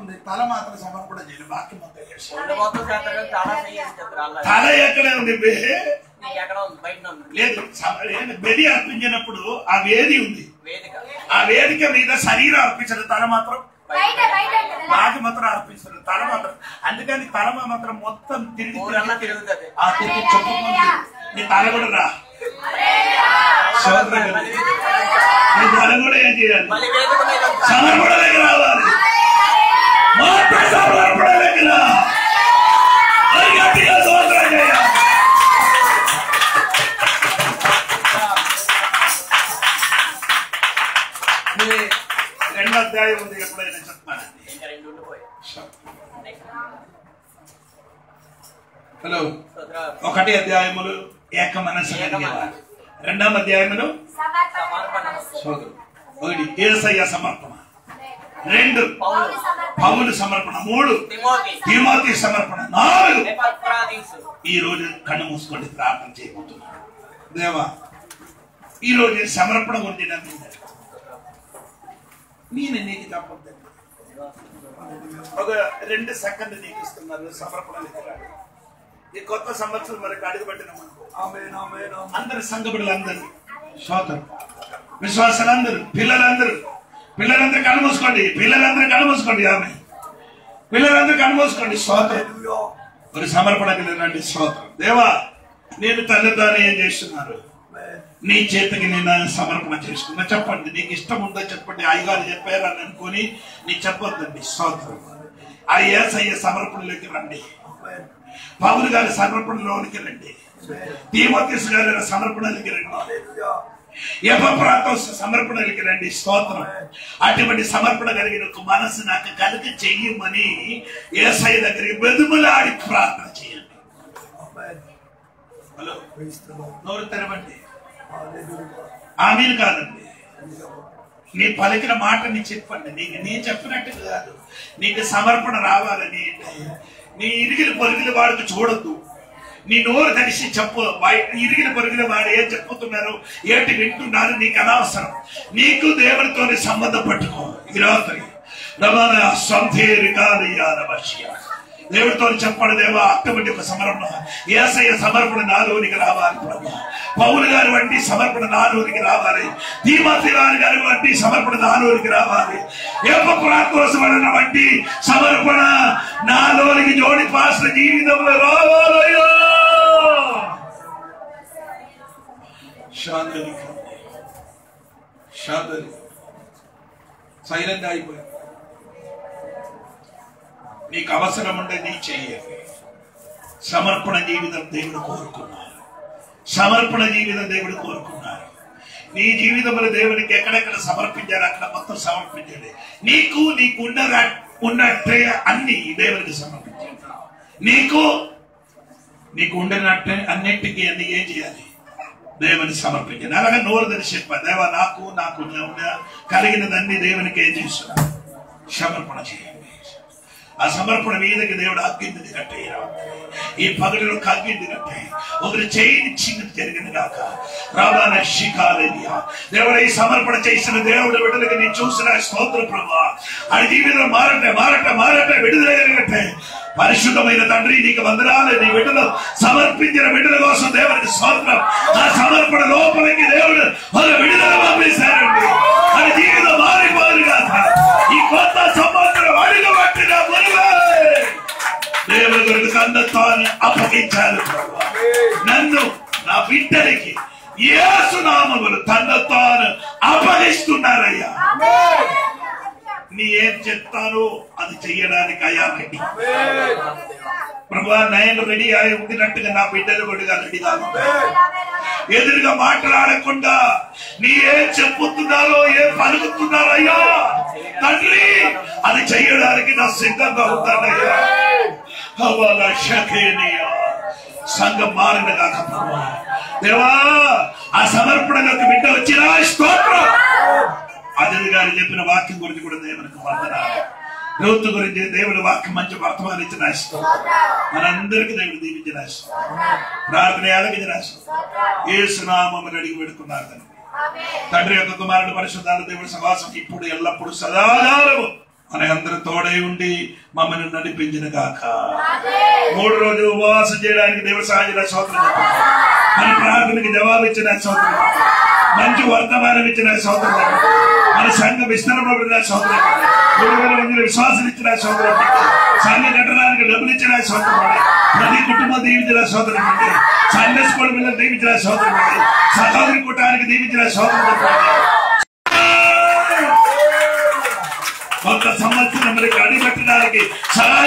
ఉంది, తల మాత్రం సమర్పణ చేయాలి. వాక్యం మొత్తం చేసి చాలా తల ఎక్కడే ఉంది లేదు. బలి అర్పించినప్పుడు ఆ వేది ఉంది, ఆ వేదిక మీద శరీరం అర్పించదు, తల మాత్రం బాగా మాత్రం అర్పిస్తారు, తల మాత్రం. అందుకని తల మాత్రం మొత్తం తిరిగి తిరుగుతుంది. ఆ తిరిగి చెప్పుకుంది నీ తల కూడా రా, నీ తల కూడా ఏం చేయాలి, సమర్పణలోకి రావాలి, మొత్తం సమర్పణలోకి రా, గట్టిగా స్తోత్రం చేయాలి. రెండో అధ్యాయం ఉంది, ఎప్పుడైనా చెప్తానండి. హలో, 1 అధ్యాయములు ఏక మనసు రెండవ అధ్యాయములు 1 యేసయ్య సమర్పణ, 2 పౌలు సమర్పణ, 3 తిమోతి సమర్పణ, 4 ఈ రోజు కన్ను మూసుకొని ప్రార్థన చేయబోతున్నాను. దేవా, ఈ రోజు సమర్పణ గురించి నేను నీకు చెప్పొద్దండి. ఒక 2 సెకండ్లు నీకు ఇస్తున్నారు సమర్పణ. ఈ కొత్త సంవత్సరం వరకు అడుగుపెట్టిన అందరు సంఘ బిడ్డలందరూ, స్తోత్రం, విశ్వాసాలందరూ, పిల్లలందరూ కళ్ళు మూసుకోండి, పిల్లలందరూ కళ్ళు మూసుకోండి, ఆమె పిల్లలందరూ కళ్ళు మూసుకోండి. స్తోత్రం, ఒక సమర్పణకి రండి. స్తోత్రం. దేవా, నేను తల్లిదాన్ని ఏం చేస్తున్నారు, నీ చేతికి నేను సమర్పణ చేసుకున్నా. చెప్పండి, నీకు ఇష్టం ఉందో చెప్పండి. అయ్యగారు చెప్పారు అని అనుకుని నీ చెప్పొద్దండి. స్తోత్రం. ఆ యేసయ్య సమర్పణలోకి రండి, పౌలు గారి సమర్పణలోనికి రండి, తిమోతియస్ గారి సమర్పణలోకి రండి, ఎపఫ్రాతోస్ సమర్పణలోకి రండి. స్తోత్రం. అటువంటి సమర్పణ కలిగిన ఒక మనసు నాకు కలిగి చెయ్యమని యేసయ్య దగ్గరికి బెదుములాడి ప్రార్థన చేయండి. హలో, నోరు తెరవండి. ఆమీన్ కాదండి, నీ పలికిన మాట నీ చెప్పండి. నీకు నీ చెప్పినట్టు కాదు, నీకు సమర్పణ రావాలని. నీ ఇరిగిన పొరుగుల వాడికి చూడద్దు, నీ నోరు తెలిసి చెప్పు. ఇరిగిన పొరుగుల వాడు ఏం చెప్పుతున్నారు, ఏంటి వింటున్నారు, నీకు అనవసరం. నీకు దేవునితోని సంబంధం పట్టుకో. ఈ రాత్రి దేవుడితో చెప్పండి, దేవా, అటువంటి ఒక సమర్పణ, యేసయ్య సమర్పణ నాలోనికి రావాలి ప్రభు. పౌలు గారి వంటి సమర్పణ నాలోనికి రావాలి, తిమోతి గారి వంటి సమర్పణ నాలోనికి రావాలి, ఎపఫ్రాతోస్ వంటి సమర్పణ నాలోనికి జోడి పాసిన జీవితంలో రావాలయ్యా. సైలెంట్ అయిపోయింది. నీకు అవసరం ఉంటే నీ చెయ్యాలి. సమర్పణ జీవితం దేవుడు కోరుకున్నారు, సమర్పణ జీవితం దేవుడు కోరుకున్నారు. నీ జీవితంలో దేవునికి ఎక్కడెక్కడ సమర్పించాలి అక్కడ మొత్తం సమర్పించండి. నీకు ఉన్నట్టే అన్ని దేవునికి సమర్పించాలి. నీకు ఉండినట్టే అన్నింటికి అన్ని ఏం చేయాలి, దేవుని సమర్పించాలి. అలాగే నోరు తెరిచి చెప్పాలి, దేవా, నాకు కలిగినదన్నీ దేవునికి ఏం చేస్తున్నా, సమర్పణ చేయండి. ఆ సమర్పణ మీదకి దేవుడు అగ్గింది కట్టేయరా. ఈ పగటిలో కగ్గింది కట్టే ఒకరు చేయని చిన్నది జరిగింది కాక రావాల శిఖాలేనియా. దేవుడు ఈ సమర్పణ చేసిన దేవుడు బిడ్డలకి నేను చూసిన స్తోత్ర ప్రభా. ఆ జీవితంలో మారట్టే విడుదల కలిగట్టే. పరిశుద్ధమైన తండ్రి, నీకు వందనాలు. నీ బిడ్డలు సమర్పించిన బిడ్డల కోసం దేవుడికి స్తోత్రం. ఆ సమర్పణ లోపలికి దేవుడు ఒక విడుదల పంపిస్తారండి. ఆ జీవితం మారిపోరుగా ఈ కొత్త సంవత్సరం అడుగుబట్టిన దేవుడి కొరకు తనను అప్పగించాలి. నన్ను నా బిడ్డలకి యేసు నామములు తనను తాను అప్పగిస్తున్నారయ్యా. నీ ఏం చెప్తానో అది చెయ్యడానికి అయ్యా రెడీ ప్రభా. నేను రెడీ అయి ఉండినట్టుగా నా బిడ్డలు కూడా రెడీ కాదు. ఎదురుగా మాట్లాడకుండా నీ ఏం చెప్పుతున్నారో ఏం పలుకుతున్నారో అయ్యా తండ్రి, అది చెయ్యడానికి నా సిద్ధంగా ఉంటానయ్యా. సంఘం మారిన కాక ప్రభా. దేవా, ఆ సమర్పణలోకి బిడ్డ వచ్చిన స్తోత్రం. అజయ్ గారు చెప్పిన వాక్యం గురించి కూడా దేవునికి వందనాలు. రూతు గురించి దేవుడి వాక్యం మంచి వర్తమానం ఇచ్చిన మనందరికీ దేవుడు దీవించిన ప్రార్థన ఆలకించిన యేసు నామమున అడిగి పెడుతున్నారు తండ్రి. యొక్క కుమారుడు పరిశుద్ధాల దేవుడి సహవాసం ఇప్పుడు ఎల్లప్పుడు సదాకాలము మన అందరూ తోడై ఉండి మమ్మల్ని నడిపించిన గాక. 3 రోజులు ఉపవాసం చేయడానికి దేవుడు సహాయం స్తోత్రం. మన ప్రార్థనకి జవాబు ఇచ్చిన స్తోత్రం. మంచి వర్తమానం ఇచ్చిన స్తోత్రం. మన సంఘ విస్తరణ స్తోత్రం. 3,000 మంది విశ్వాసం ఇచ్చిన స్తోత్రం. సంఘ కట్టడానికి డబ్బులు ఇచ్చిన స్తోత్రం. ప్రతి కుటుంబం దీవించిన స్తోత్రం. సంఘ స్కూల్ పిల్లలు దీవించిన స్తోత్రం. సహోదరి కూటానికి దీవించిన స్తోత్రం. కొత్త సంవత్సరం మనకి అడిగట్టడానికి